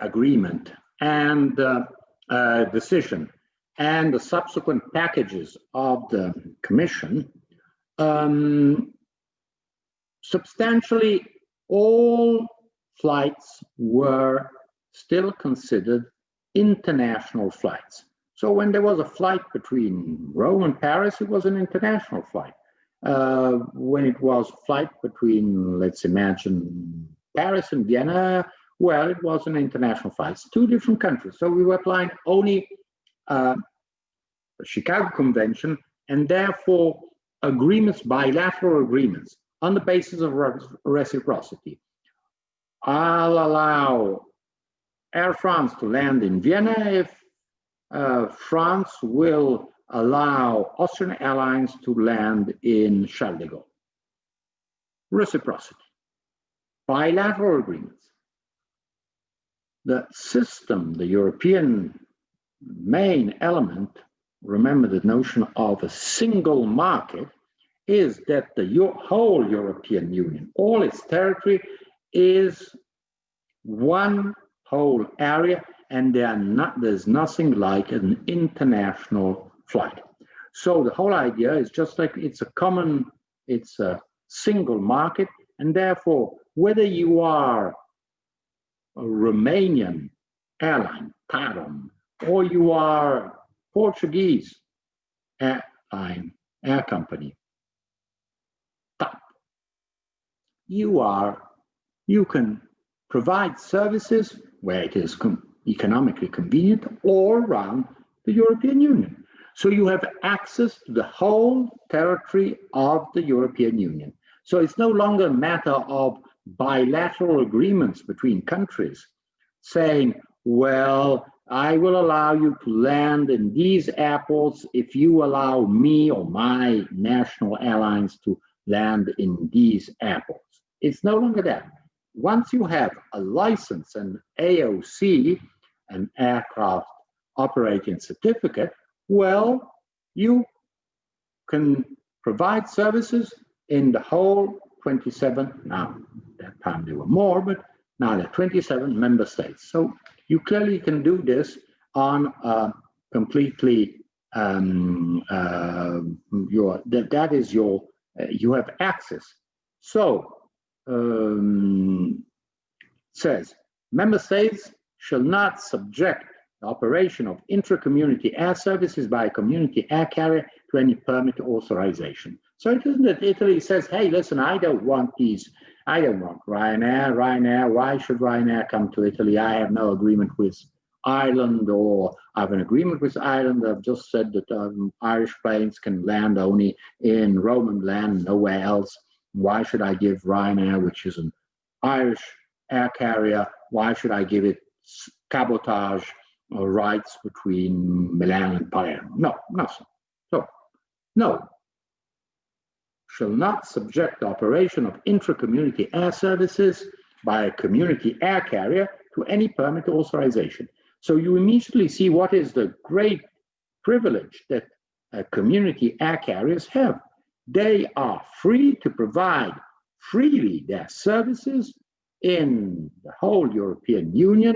agreement and decision, and the subsequent packages of the Commission, substantially all flights were still considered international flights. So when there was a flight between Rome and Paris, it was an international flight. When it was a flight between, let's imagine, Paris and Vienna, well, it was an international flight. It's two different countries. So we were applying only the Chicago Convention, and therefore agreements, bilateral agreements, on the basis of reciprocity. I'll allow Air France to land in Vienna if France will allow Austrian Airlines to land in Charles de Gaulle. Reciprocity. Bilateral agreements. The system, the European main element, remember the notion of a single market, is that the whole European Union, all its territory, is one whole area, and there's nothing like an international flight. So the whole idea is just like it's a single market, and therefore whether you are a Romanian airline, TAROM, or you are Portuguese airline, air company, TAP, you can provide services where it is economically convenient all around the European Union. So you have access to the whole territory of the European Union. So it's no longer a matter of bilateral agreements between countries saying, well, I will allow you to land in these airports if you allow me or my national airlines to land in these airports. It's no longer that. Once you have a license, an AOC, an aircraft operating certificate, well, you can provide services in the whole 27, now at that time there were more, but now there are 27 member states. So you clearly can do this on completely, you have access. So, says, member states shall not subject the operation of intra-community air services by a community air carrier to any permit or authorization. So it isn't that Italy says, hey, listen, I don't want these, I don't want Ryanair, why should Ryanair come to Italy? I have no agreement with Ireland, or I have an agreement with Ireland. I've just said that Irish planes can land only in Roman land, nowhere else. Why should I give Ryanair, which is an Irish air carrier, why should I give it cabotage rights between Milan and Palermo? No, nothing. So, no. Shall not subject the operation of intra-community air services by a community air carrier to any permit or authorization. So you immediately see what is the great privilege that community air carriers have. They are free to provide freely their services in the whole European Union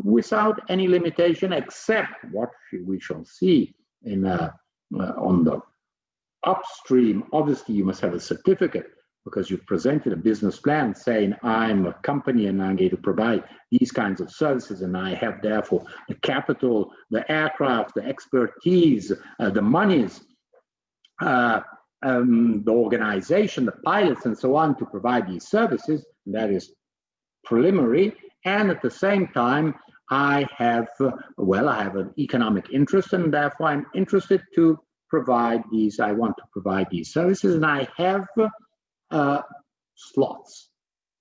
without any limitation, except what we shall see in on the upstream. Obviously, you must have a certificate because you've presented a business plan saying, I'm a company and I'm going to provide these kinds of services, and I have therefore the capital, the aircraft, the expertise, the monies, the organization, the pilots, and so on to provide these services. That is preliminary. And at the same time, I have an economic interest, and therefore I'm interested to provide these, I want to provide these services, and I have slots.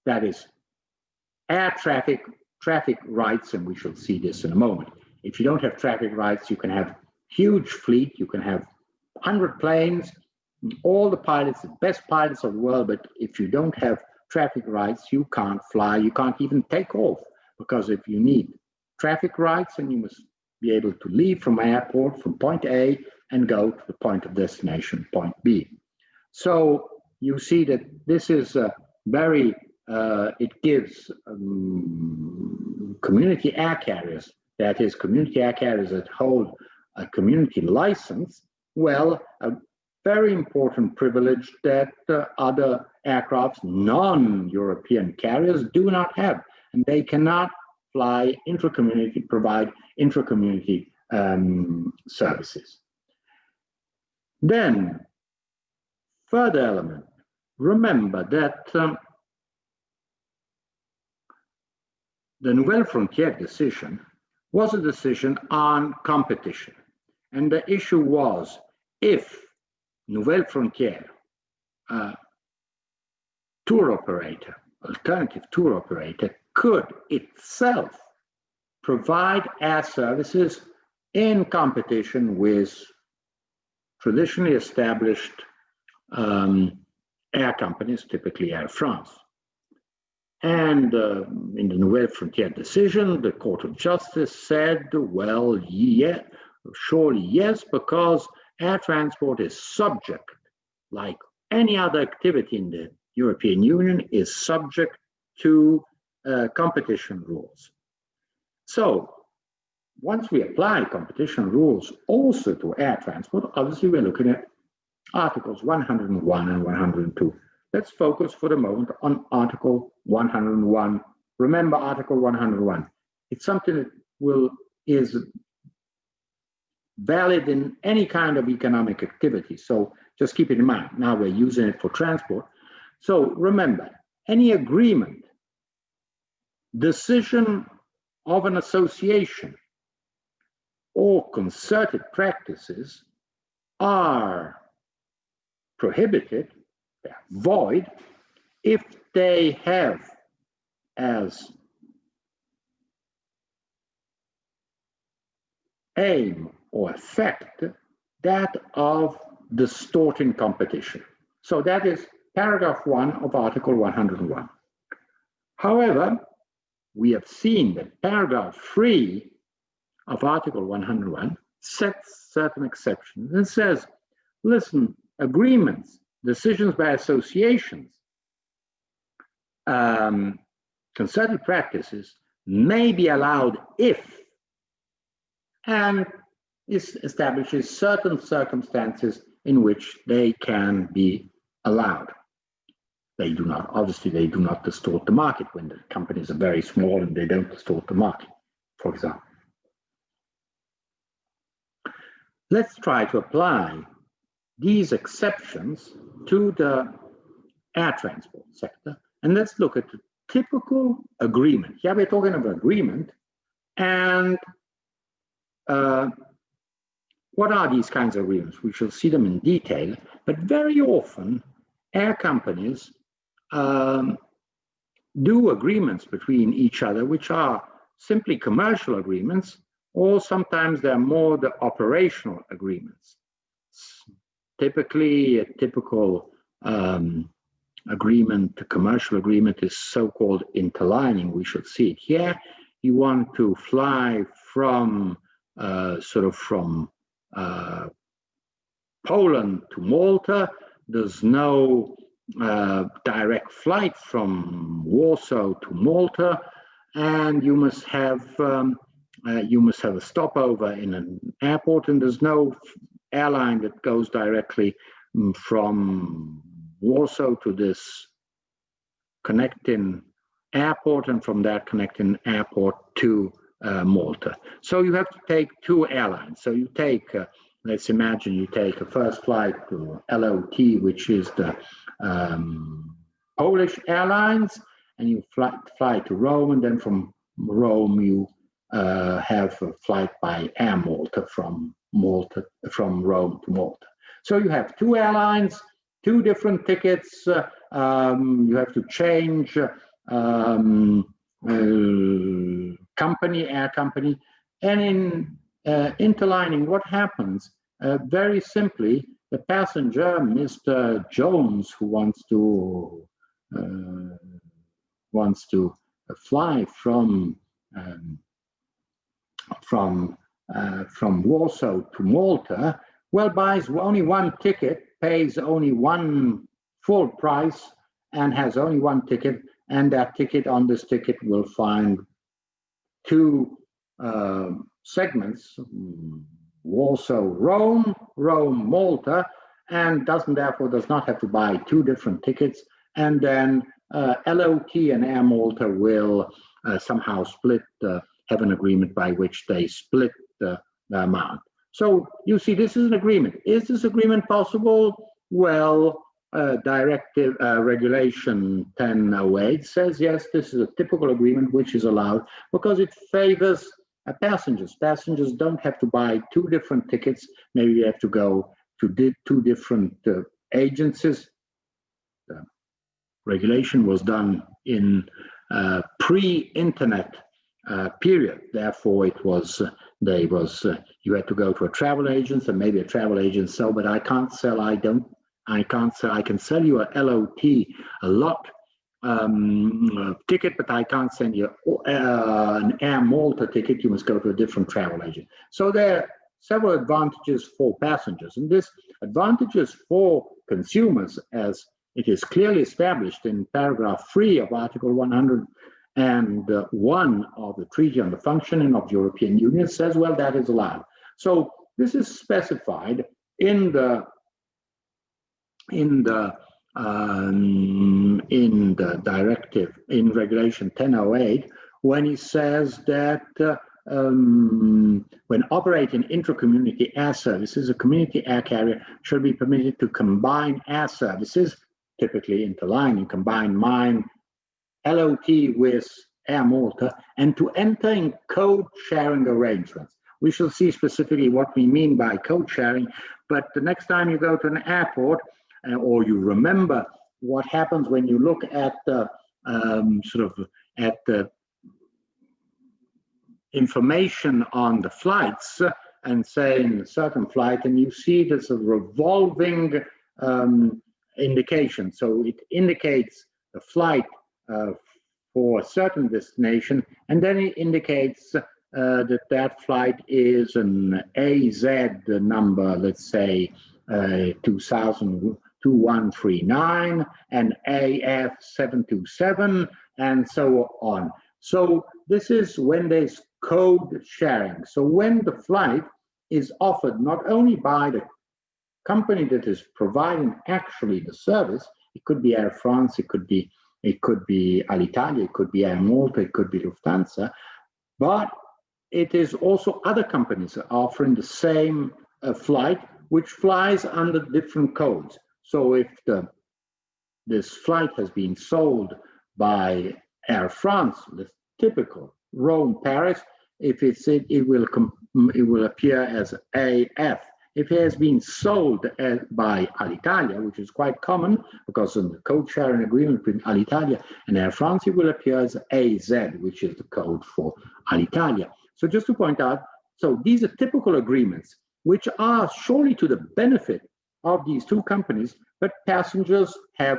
That is air traffic rights, and we shall see this in a moment. If you don't have traffic rights, you can have huge fleet, you can have 100 planes, all the pilots, the best pilots of the world, but if you don't have traffic rights, you can't fly, you can't even take off, because if you need traffic rights, then you must be able to leave from airport, from point A, and go to the point of destination, point B. So you see that this is very, it gives community air carriers, that is community air carriers that hold a community license, well, very important privilege that other aircraft, non-European carriers, do not have, and they cannot fly intra-community, provide intra-community services. Then, further element, remember that the Nouvelle Frontière decision was a decision on competition. And the issue was, if Nouvelle Frontière, tour operator, alternative tour operator, could itself provide air services in competition with traditionally established air companies, typically Air France. And in the Nouvelle Frontière decision, the Court of Justice said, well, yeah, surely yes, because air transport is subject, like any other activity in the European Union, is subject to competition rules. So once we apply competition rules also to air transport, obviously we're looking at Articles 101 and 102. Let's focus for the moment on Article 101. Remember Article 101. It's something that is valid in any kind of economic activity. So just keep it in mind. Now we're using it for transport. So remember, any agreement, decision of an association, or concerted practices are prohibited, they're void, if they have as aim or effect that of distorting competition. So that is paragraph 1 of Article 101. However, we have seen that paragraph 3 of Article 101 sets certain exceptions and says, listen, agreements, decisions by associations, concerted practices may be allowed if, and it establishes certain circumstances in which they can be allowed. They do not, obviously, they do not distort the market when the companies are very small and they don't distort the market, for example. Let's try to apply these exceptions to the air transport sector, and let's look at the typical agreement. Here we're talking about agreement, and what are these kinds of agreements? We shall see them in detail, but very often air companies do agreements between each other, which are simply commercial agreements, or sometimes they're more the operational agreements. Typically, a typical agreement, a commercial agreement, is so-called interlining. We should see it here. You want to fly from from Poland to Malta. There's no direct flight from Warsaw to Malta, and you must have a stopover in an airport, and there's no airline that goes directly from Warsaw to this connecting airport, and from that connecting airport to Malta. So you have to take two airlines. So you take, let's imagine you take a first flight to LOT, which is the Polish Airlines, and you fly to Rome, and then from Rome you have a flight by Air Malta from Rome to Malta. So you have two airlines, two different tickets. You have to change air company, and in interlining, what happens? Very simply, the passenger, Mr. Jones, who wants to fly from Warsaw to Malta, well, buys only one ticket, pays only one full price, and has only one ticket, and that ticket, on this ticket, will find two segments, Warsaw, Rome, Rome, Malta, and therefore does not have to buy two different tickets. And then LOT and Air Malta will somehow split, have an agreement by which they split the amount. So you see, this is an agreement. Is this agreement possible? Well, directive regulation 1008 says yes, this is a typical agreement which is allowed because it favors passengers. Passengers don't have to buy two different tickets. Maybe you have to go to two different agencies. The regulation was done in pre-internet period. Therefore, it was you had to go to a travel agent, and maybe a travel agent sell, but I can't sell. I can sell you a LOT, a lot ticket, but I can't send you an Air Malta ticket. You must go to a different travel agent. So there are several advantages for passengers, and this advantages for consumers, as it is clearly established in paragraph 3 of Article 101 of the Treaty on the Functioning of the European Union, says, well, that is allowed. So this is specified in the directive, in regulation 1008, when he says that when operating intra-community air services, a community air carrier should be permitted to combine air services, typically interlining, combine mine LOT with Air Malta, and to enter in code sharing arrangements. We shall see specifically what we mean by code sharing, but the next time you go to an airport, or you remember what happens when you look at the at the information on the flights, and say in a certain flight, and you see there's a revolving indication. So it indicates the flight for a certain destination, and then it indicates that flight is an AZ number, let's say 2139, and AF 727, and so on. So this is when there's code sharing. So when the flight is offered not only by the company that is providing actually the service, it could be Air France, it could be Alitalia, it could be Air Malta, it could be Lufthansa, but it is also other companies offering the same flight, which flies under different codes. So if this flight has been sold by Air France, the typical Rome-Paris, if it will appear as AF. If it has been sold by Alitalia, which is quite common because in the code sharing agreement between Alitalia and Air France, it will appear as AZ, which is the code for Alitalia. So just to point out, so these are typical agreements which are surely to the benefit of these two companies, but passengers have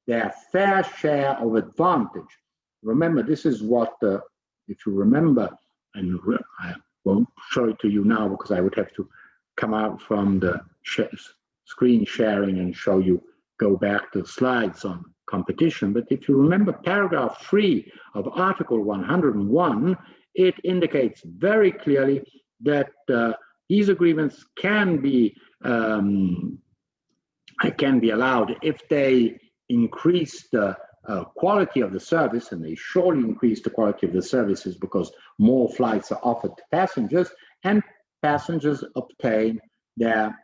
their fair share of advantage. Remember, this is what, if you remember, and I won't show it to you now because I would have to come out from the screen sharing and show you, go back to the slides on competition. But if you remember paragraph 3 of Article 101, it indicates very clearly that these agreements can be allowed if they increase the quality of the service, and they surely increase the quality of the services because more flights are offered to passengers, and passengers obtain their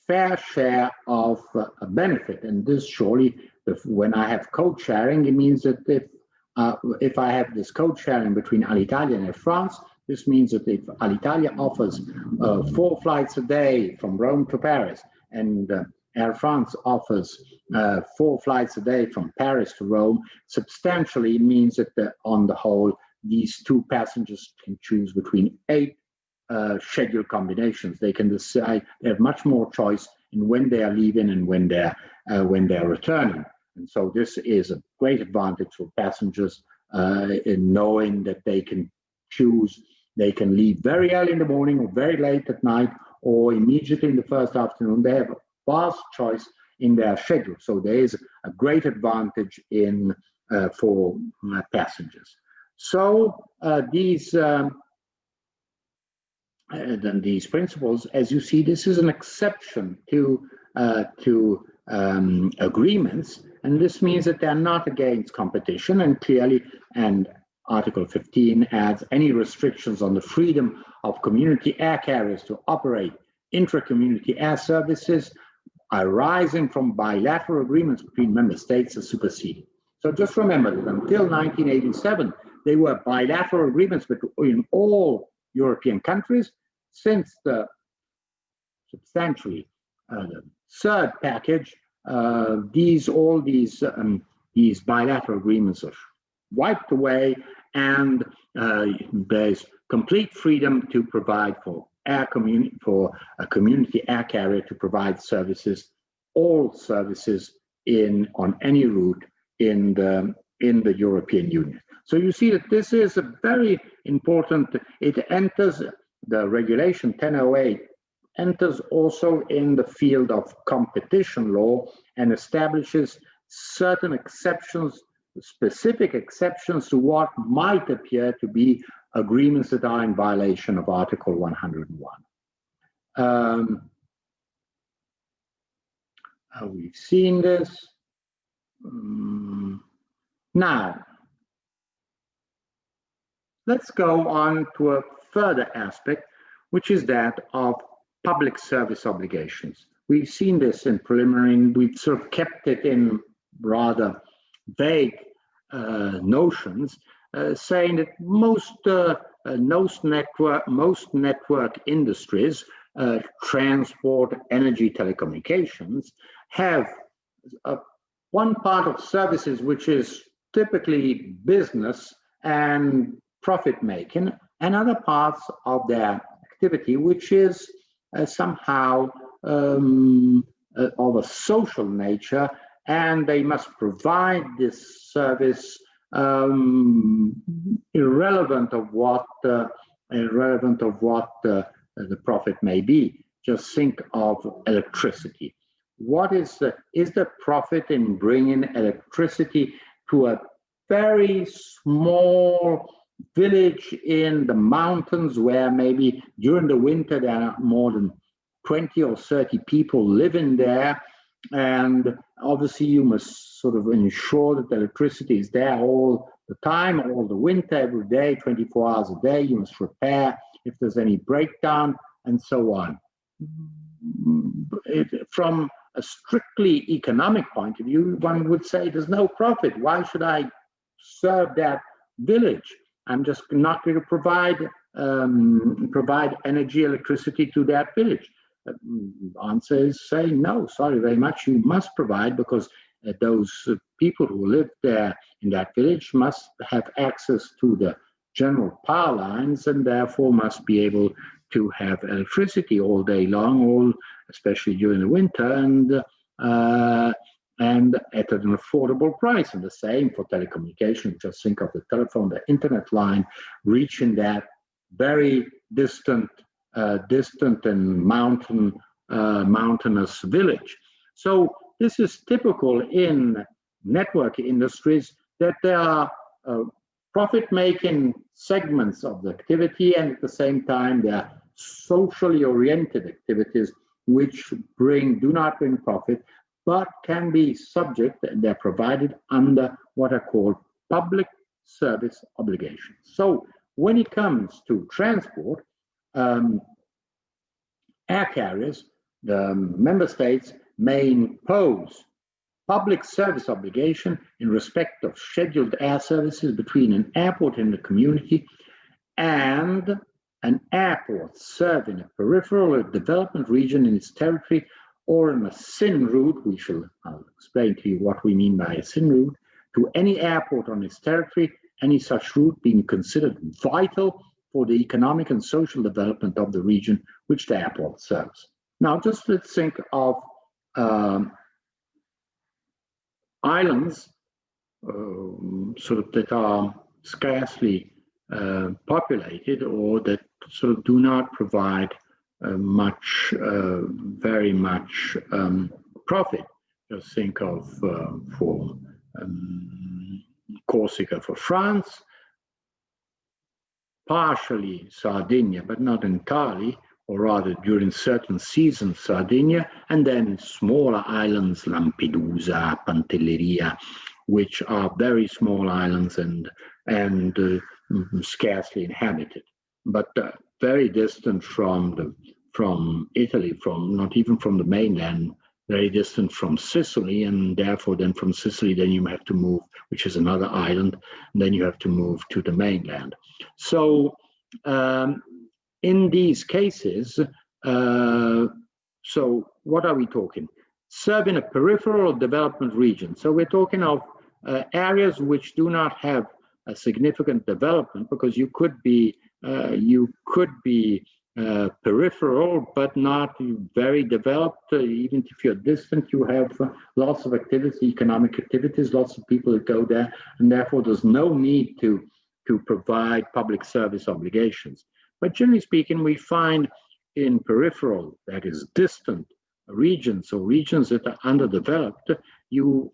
fair share of a benefit. And this surely, when I have code sharing, it means that if I have this code sharing between Alitalia and Air France, this means that if Alitalia offers 4 flights a day from Rome to Paris, and Air France offers 4 flights a day from Paris to Rome, substantially means that on the whole, these two passengers can choose between 8 schedule combinations. They can decide, they have much more choice in when they are leaving and when they're returning. And so this is a great advantage for passengers in knowing that they can choose, they can leave very early in the morning or very late at night or immediately in the first afternoon. They have a vast choice in their schedule. So there is a great advantage in for passengers. So these principles, as you see, this is an exception to to agreements, and this means that they're not against competition, and clearly, and Article 15 adds any restrictions on the freedom of community air carriers to operate intra-community air services arising from bilateral agreements between member states are superseded. So just remember that until 1987, they were bilateral agreements between all European countries. Since the substantially the third package, all these bilateral agreements are wiped away, and there's complete freedom to provide for a community air carrier to provide services, all services on any route in the European Union. So you see that this is a very important. It enters the regulation 1008 enters also in the field of competition law and establishes certain exceptions, specific exceptions to what might appear to be agreements that are in violation of Article 101. We've seen this. Now, let's go on to a further aspect, which is that of public service obligations. We've seen this in preliminary, and we've sort of kept it in rather vague notions, saying that most network industries, transport, energy, telecommunications, have one part of services which is typically business and profit making, and other parts of their activity which is somehow of a social nature, and they must provide this service irrelevant of what the profit may be. Just think of electricity. What is the profit in bringing electricity to a very small village in the mountains where maybe during the winter there are more than 20 or 30 people living there, and obviously you must sort of ensure that the electricity is there all the time, all the winter, every day, 24 hours a day. You must repair if there's any breakdown and so on. From a strictly economic point of view, one would say there's no profit. Why should I serve that village? I'm just not going to provide energy, electricity to that village. Answer is saying no, sorry very much, you must provide, because those people who live there in that village must have access to the general power lines, and therefore must be able to have electricity all day long, especially during the winter, and at an affordable price. And the same for telecommunication. Just think of the telephone, the internet line, reaching that very distant and mountainous village. So this is typical in network industries, that there are profit-making segments of the activity, and at the same time there are socially oriented activities which do not bring profit, but can be subject, and they're provided under what are called public service obligations. So when it comes to transport, air carriers, the member states may impose public service obligation in respect of scheduled air services between an airport in the community and an airport serving a peripheral or development region in its territory, or on a SIN route. I'll explain to you what we mean by a SIN route, to any airport on its territory, any such route being considered vital for the economic and social development of the region which the airport serves. Now, just let's think of islands sort of that are scarcely populated, or that sort of do not provide very much profit. Just think of for Corsica for France, partially Sardinia, but not entirely, or rather during certain seasons, Sardinia, and then smaller islands, Lampedusa, Pantelleria, which are very small islands and scarcely inhabited, but very distant from Italy, not even from the mainland, very distant from Sicily, and therefore then from Sicily, then you have to move, which is another island, and then you have to move to the mainland. So in these cases, so what are we talking? Serve in a peripheral development region. So we're talking of areas which do not have a significant development, because you could be peripheral but not very developed. Even if you're distant, you have lots of activity, economic activities, lots of people that go there, and therefore there's no need to provide public service obligations. But generally speaking, we find in peripheral, that is distant regions, or regions that are underdeveloped, you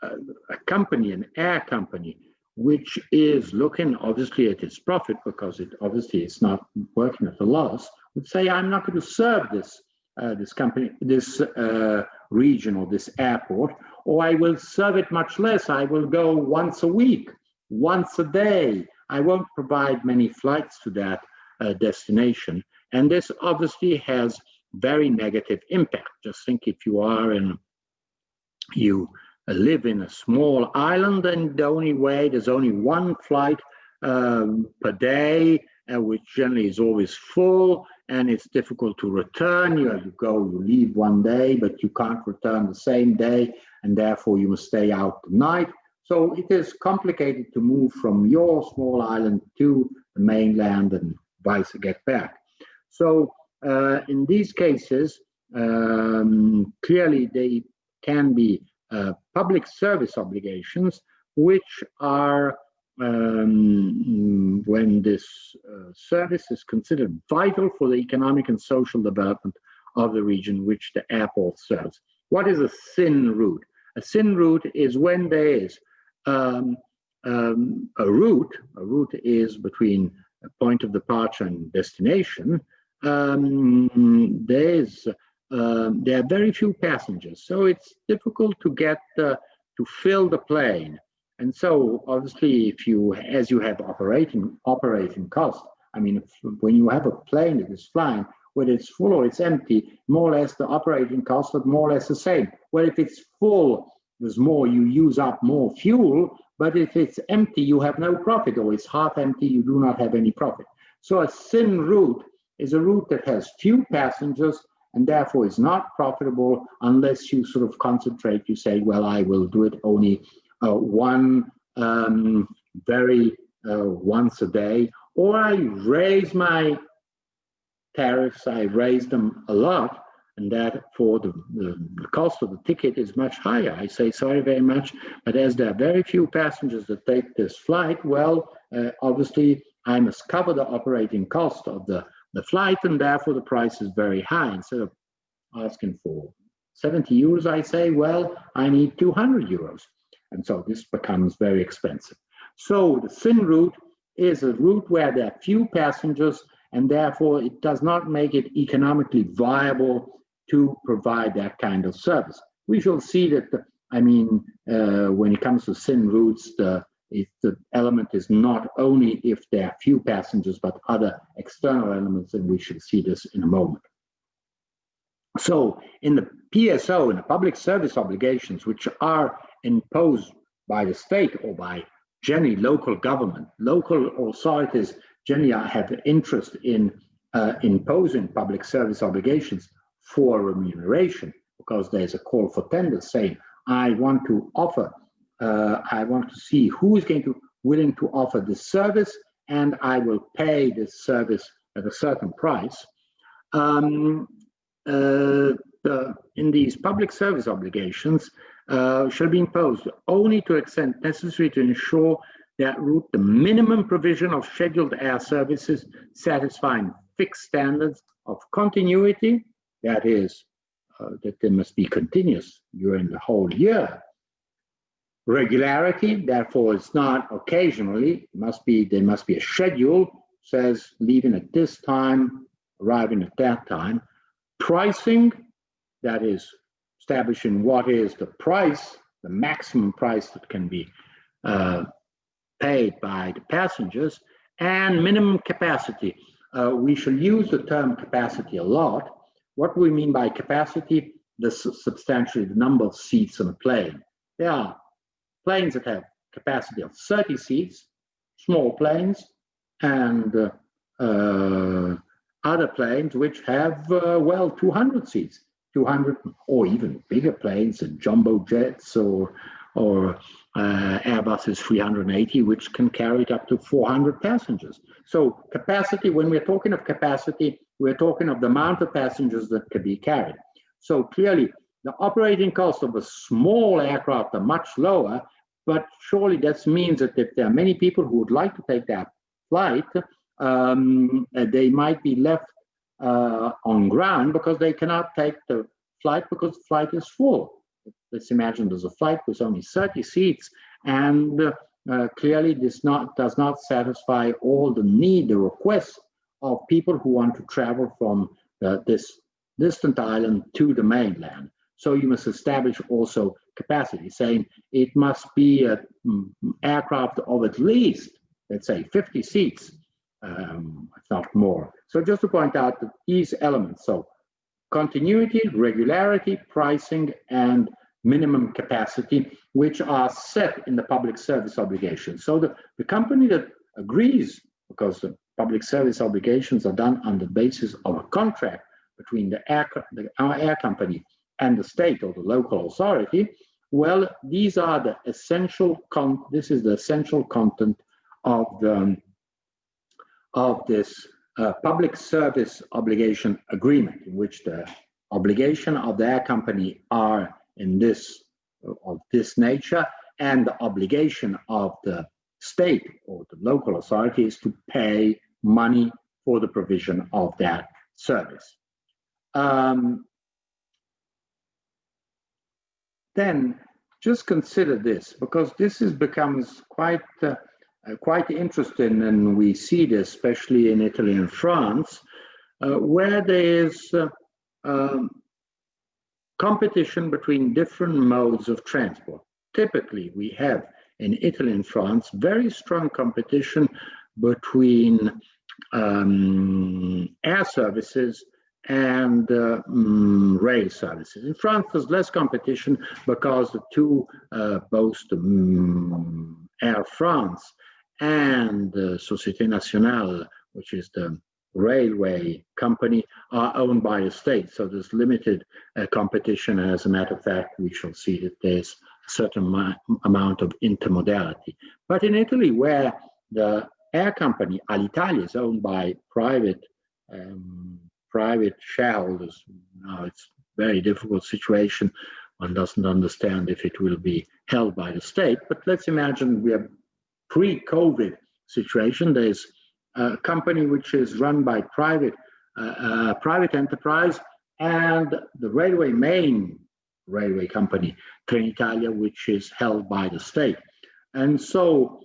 a company, an air company, which is looking obviously at its profit, because it obviously is not working at a loss, would say, I'm not going to serve this company, this region or this airport, or I will serve it much less. I will go once a week, once a day. I won't provide many flights to that destination. And this obviously has very negative impact. Just think, if you live in a small island, and there's only one flight per day, which generally is always full, and it's difficult to return. You leave one day, but you can't return the same day, and therefore you must stay out the night. So it is complicated to move from your small island to the mainland and vice get back. So in these cases, clearly they can be public service obligations, which are, when this service is considered vital for the economic and social development of the region which the airport serves. What is a SIN route? A SIN route is when there is a route. A route is between a point of departure and destination. There are very few passengers, so it's difficult to get to fill the plane. And so obviously, as you have operating cost, I mean, when you have a plane that is flying, whether it's full or it's empty, more or less the operating costs are more or less the same. Well, if it's full, you use up more fuel, but if it's empty, you have no profit, or it's half empty, you do not have any profit. So a SIN route is a route that has few passengers, and therefore is not profitable unless you sort of concentrate. You say, well, I will do it only once a day, or I raise my tariffs, I raise them a lot, and that for the cost of the ticket is much higher. I say, sorry very much, but as there are very few passengers that take this flight, well, obviously I must cover the operating cost of the flight, and therefore the price is very high. Instead of asking for 70 euros, I say, well, I need 200 euros. And so this becomes very expensive. So the SIN route is a route where there are few passengers, and therefore it does not make it economically viable to provide that kind of service. We shall see that, when it comes to SIN routes, the element is not only if there are few passengers, but other external elements, and we shall see this in a moment. So in the PSO, in the public service obligations, which are imposed by the state or by generally local government, local authorities generally have interest in imposing public service obligations for remuneration, because there's a call for tender saying, I want to see who is willing to offer this service, and I will pay this service at a certain price. In these public service obligations shall be imposed only to extent necessary to ensure that the minimum provision of scheduled air services satisfying fixed standards of continuity, that is, that they must be continuous during the whole year. Regularity, therefore, it's not occasionally, there must be a schedule says leaving at this time, arriving at that time. Pricing, that is establishing what is the price, the maximum price that can be paid by the passengers, and minimum capacity. We shall use the term capacity a lot. What we mean by capacity, substantially the number of seats on a plane. There are planes that have capacity of 30 seats, small planes, and other planes which have, 200 seats, 200 or even bigger planes, and jumbo jets or Airbus is 380, which can carry it up to 400 passengers. So capacity, when we're talking of capacity, we're talking of the amount of passengers that can be carried. So clearly, the operating costs of a small aircraft are much lower, but surely that means that if there are many people who would like to take that flight, they might be left on ground because they cannot take the flight because the flight is full. Let's imagine there's a flight with only 30 seats, and clearly this does not satisfy all the requests of people who want to travel from this distant island to the mainland. So you must establish also capacity, saying it must be an aircraft of at least, let's say, 50 seats, if not more. So just to point out that these elements, so continuity, regularity, pricing, and minimum capacity, which are set in the public service obligation. So the company that agrees, because the public service obligations are done on the basis of a contract between our air company and the state or the local authority, well, these are the essential this is the essential content of this public service obligation agreement, in which the obligation of the air company are of this nature, and the obligation of the state or the local authority is to pay money for the provision of that service. Then just consider this, because this becomes quite interesting, and we see this especially in Italy and France, where there is competition between different modes of transport. Typically, we have in Italy and France very strong competition between air services and rail services. In France, there's less competition because the two, both Air France and Société Nationale, which is the railway company, are owned by the state. So there's limited competition. And as a matter of fact, we shall see that there's a certain amount of intermodality. But in Italy, where the air company Alitalia is owned by private shareholders, now it's a very difficult situation. One doesn't understand if it will be held by the state. But let's imagine we have pre-COVID situation. There's a company which is run by private enterprise, and the main railway company, Trenitalia, which is held by the state. And so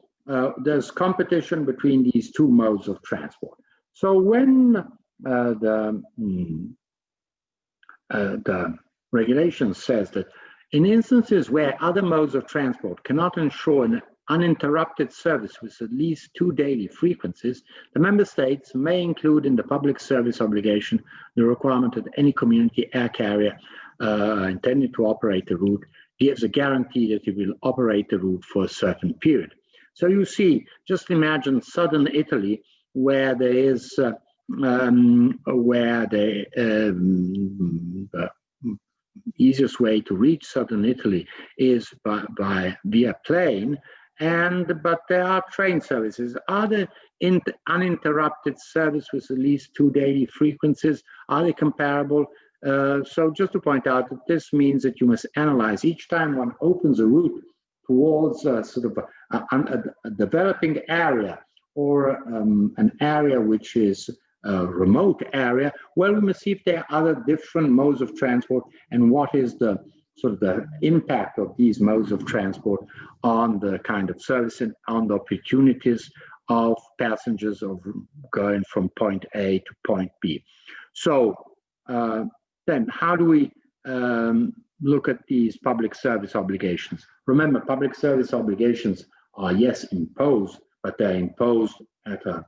there's competition between these two modes of transport. So when the regulation says that in instances where other modes of transport cannot ensure an uninterrupted service with at least 2 daily frequencies, the member states may include in the public service obligation the requirement that any community air carrier intended to operate the route gives a guarantee that it will operate the route for a certain period. So you see, just imagine southern Italy, where there is the easiest way to reach southern Italy is via plane, but there are train services. Are there uninterrupted service with at least 2 daily frequencies? Are they comparable? So just to point out that this means that you must analyze each time one opens a route towards sort of a developing area or an area which is a remote area. Well, we must see if there are other different modes of transport and what is the sort of the impact of these modes of transport on the kind of service and on the opportunities of passengers of going from point A to point B. So then how do we look at these public service obligations? Remember, public service obligations are, yes, imposed, but they're imposed at a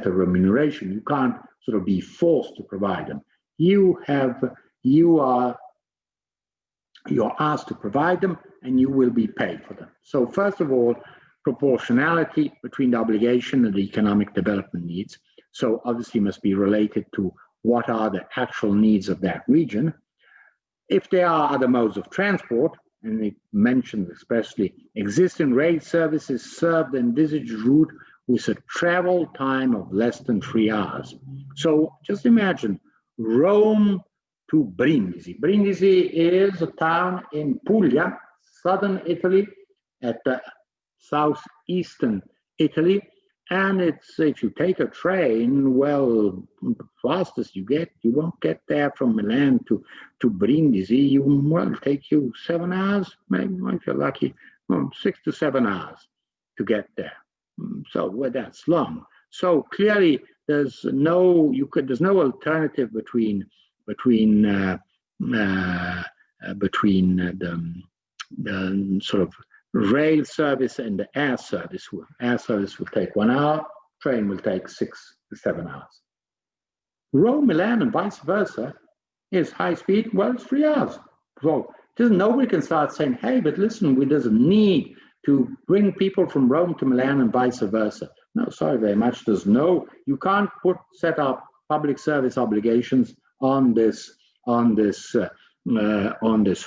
remuneration. You can't sort of be forced to provide them. You're asked to provide them, and you will be paid for them. So first of all, proportionality between the obligation and the economic development needs. So obviously must be related to what are the actual needs of that region. If there are other modes of transport, and it mentioned especially existing rail services serve the envisaged route with a travel time of less than 3 hours. So just imagine Rome to Brindisi. Brindisi is a town in Puglia, southern Italy, at the southeastern Italy. And it's, if you take a train, well, the fastest you won't get there from Milan to Brindisi. It'll take you 7 hours, maybe if you're lucky, 6 to 7 hours to get there. So well, that's long. So clearly, there's no alternative between the sort of rail service and the air service. Air service will take 1 hour, train will take 6 to 7 hours. Rome, Milan, and vice versa is high speed, well, it's 3 hours. So nobody can start saying, hey, but listen, there's a need to bring people from Rome to Milan and vice versa. No, sorry very much. You can't set up public service obligations on this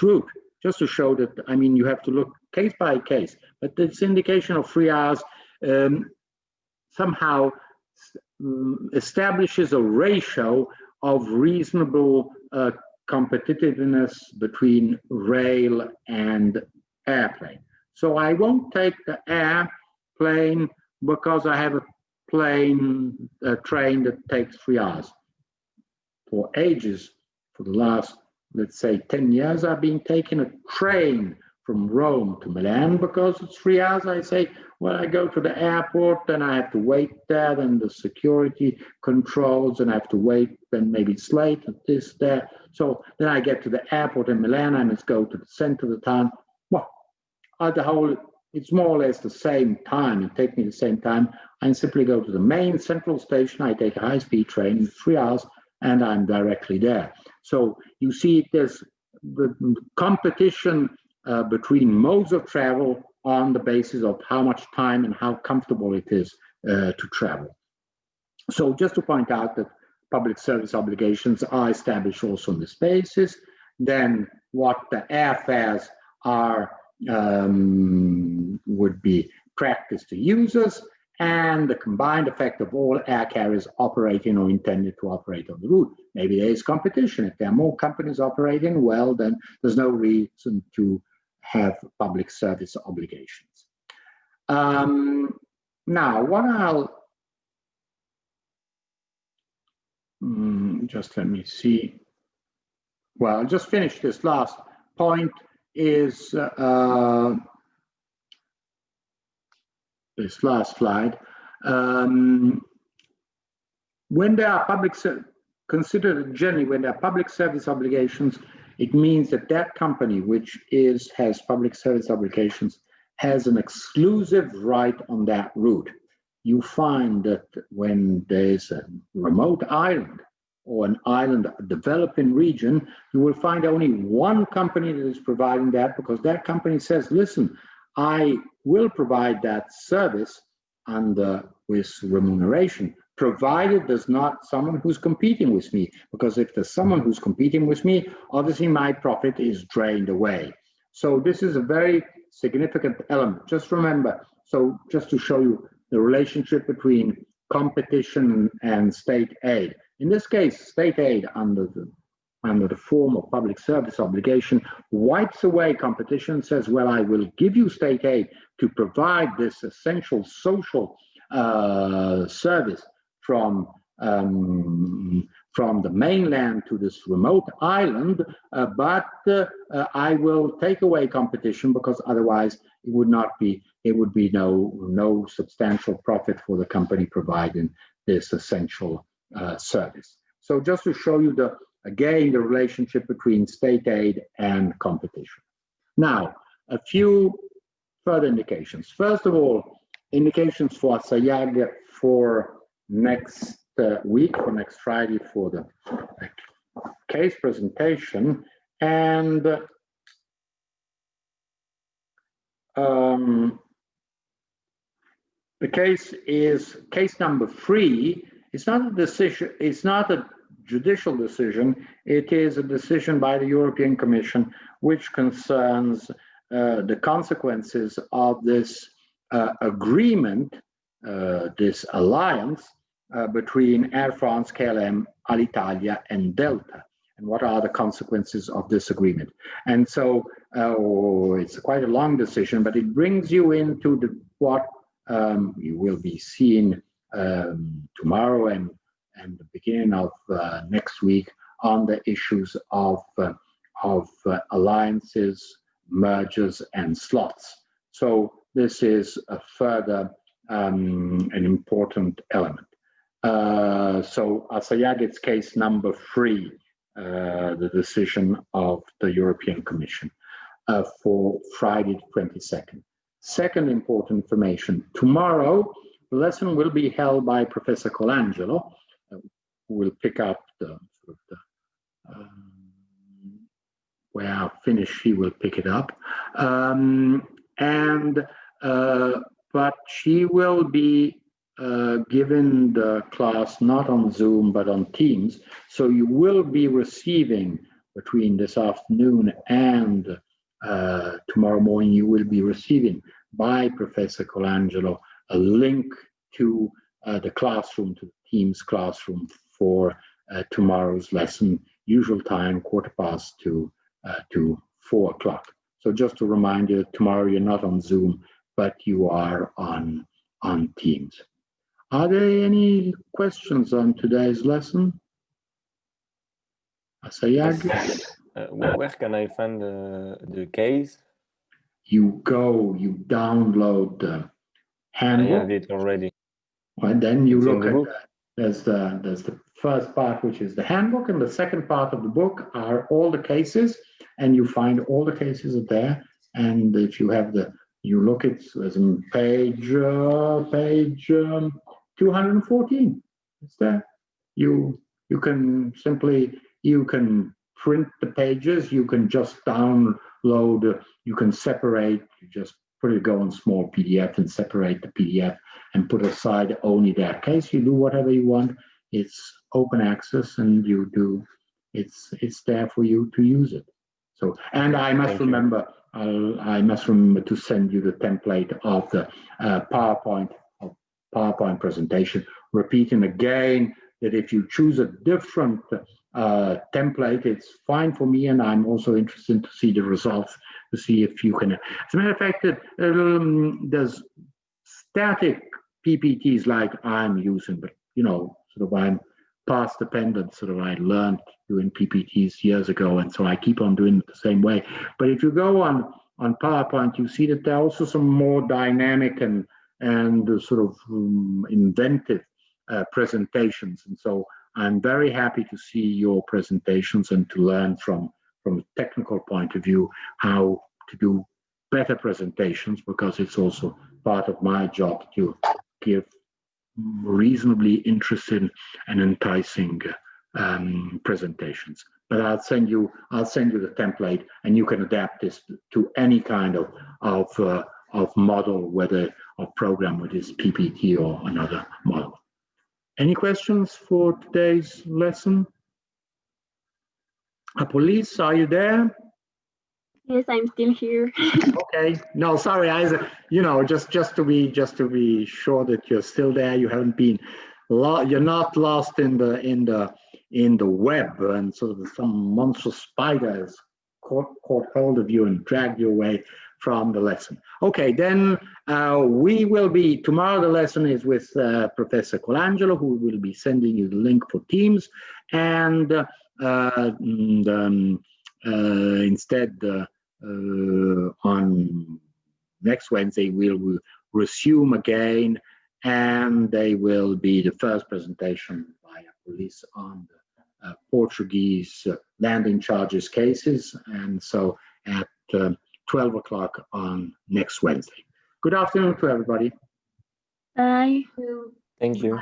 route. Just to show that, I mean, you have to look case by case, but this indication of 3 hours somehow establishes a ratio of reasonable competitiveness between rail and airplane. So I won't take the airplane because I have a train that takes 3 hours. For ages, for the last, let's say, 10 years, I've been taking a train from Rome to Milan because it's 3 hours. I say, well, I go to the airport, then I have to wait there, then the security controls, and I have to wait, then maybe it's late, this, there. So then I get to the airport in Milan, I must go to the center of the town. Well, it's more or less the same time. It takes me the same time. I simply go to the main central station. I take a high-speed train in 3 hours, and I'm directly there. So you see there's the competition between modes of travel on the basis of how much time and how comfortable it is to travel. So just to point out that public service obligations are established also on this basis. Then what the airfares are would be practiced to users, and the combined effect of all air carriers operating or intended to operate on the route. Maybe there is competition. If there are more companies operating, well, then there's no reason to have public service obligations. Now, what I'll just let me see. Well, I'll just finish this last point is this last slide. When there are considered generally, when there are public service obligations, it means that that company which has public service obligations has an exclusive right on that route. You find that when there's a remote island or an island, a developing region, you will find only one company that is providing that, because that company says, listen, I will provide that service with remuneration, provided there's not someone who's competing with me, because if there's someone who's competing with me, obviously my profit is drained away. So this is a very significant element. Just remember, so just to show you the relationship between competition and state aid. In this case, state aid under the form of public service obligation wipes away competition, says, well, I will give you state aid to provide this essential social service from from the mainland to this remote island, but I will take away competition because otherwise it would be no substantial profit for the company providing this essential service. So just to show you again the relationship between state aid and competition. Now, a few further indications. First of all, indications for SAYAG for next week, for next Friday, for the case presentation. And the case is case number 3. It's not a decision, it's not a judicial decision, it is a decision by the European Commission which concerns the consequences of this agreement, this alliance between Air France, KLM, Alitalia, and Delta. And what are the consequences of this agreement? And so it's quite a long decision, but it brings you into what you will be seeing tomorrow and the beginning of next week on the issues of alliances, mergers, and slots. So this is a further an important element. So SAYAG, it's case number 3, the decision of the European Commission for Friday the 22nd. Second important information, tomorrow the lesson will be held by Professor Colangelo, who will pick up where I finish, he will pick it up. But she will be given the class not on Zoom, but on Teams. So you will be receiving between this afternoon and tomorrow morning, you will be receiving by Professor Colangelo a link to the classroom, to the Teams classroom for tomorrow's lesson, usual time, 2:15 to 4 o'clock. So just to remind you, tomorrow you're not on Zoom, but you are on Teams. Are there any questions on today's lesson? Asayag? Where can I find the case? You download the handbook. I have it already. And then you It's look in the at book. there's the first part, which is the handbook, and the second part of the book are all the cases, and you find all the cases are there. And if you have you look at as in page 214. It's there. You can print the pages. You can just download. You can separate. You just go on small PDF and separate the PDF and put aside only that case. You do whatever you want. It's open access, and you do. It's there for you to use it. So, and I must remember. I must remember to send you the template of the PowerPoint presentation, repeating again that if you choose a different template, it's fine for me, and I'm also interested to see the results, to see if you can. As a matter of fact, there's static PPTs like I'm using, but I'm past dependent. I learned doing PPTs years ago, and so I keep on doing it the same way. But if you go on PowerPoint, you see that there are also some more dynamic and inventive presentations. And so I'm very happy to see your presentations and to learn from a technical point of view how to do better presentations, because it's also part of my job to give reasonably interesting and enticing presentations. But I'll send you the template, and you can adapt this to any kind of model, whether a program with this PPT or another model. Any questions for today's lesson? Police, are you there? Yes, I'm still here. Okay. No, sorry. Just to be sure that you're still there. You haven't been. You're not lost in the web, and some monstrous spider has caught hold of you and dragged you away from the lesson. Okay, then we will be, tomorrow the lesson is with Professor Colangelo, who will be sending you the link for Teams, and instead on next Wednesday we'll resume again, and they will be the first presentation by a police on the Portuguese landing charges cases, and so at 12 o'clock on next Wednesday. Good afternoon to everybody. Bye. Thank you.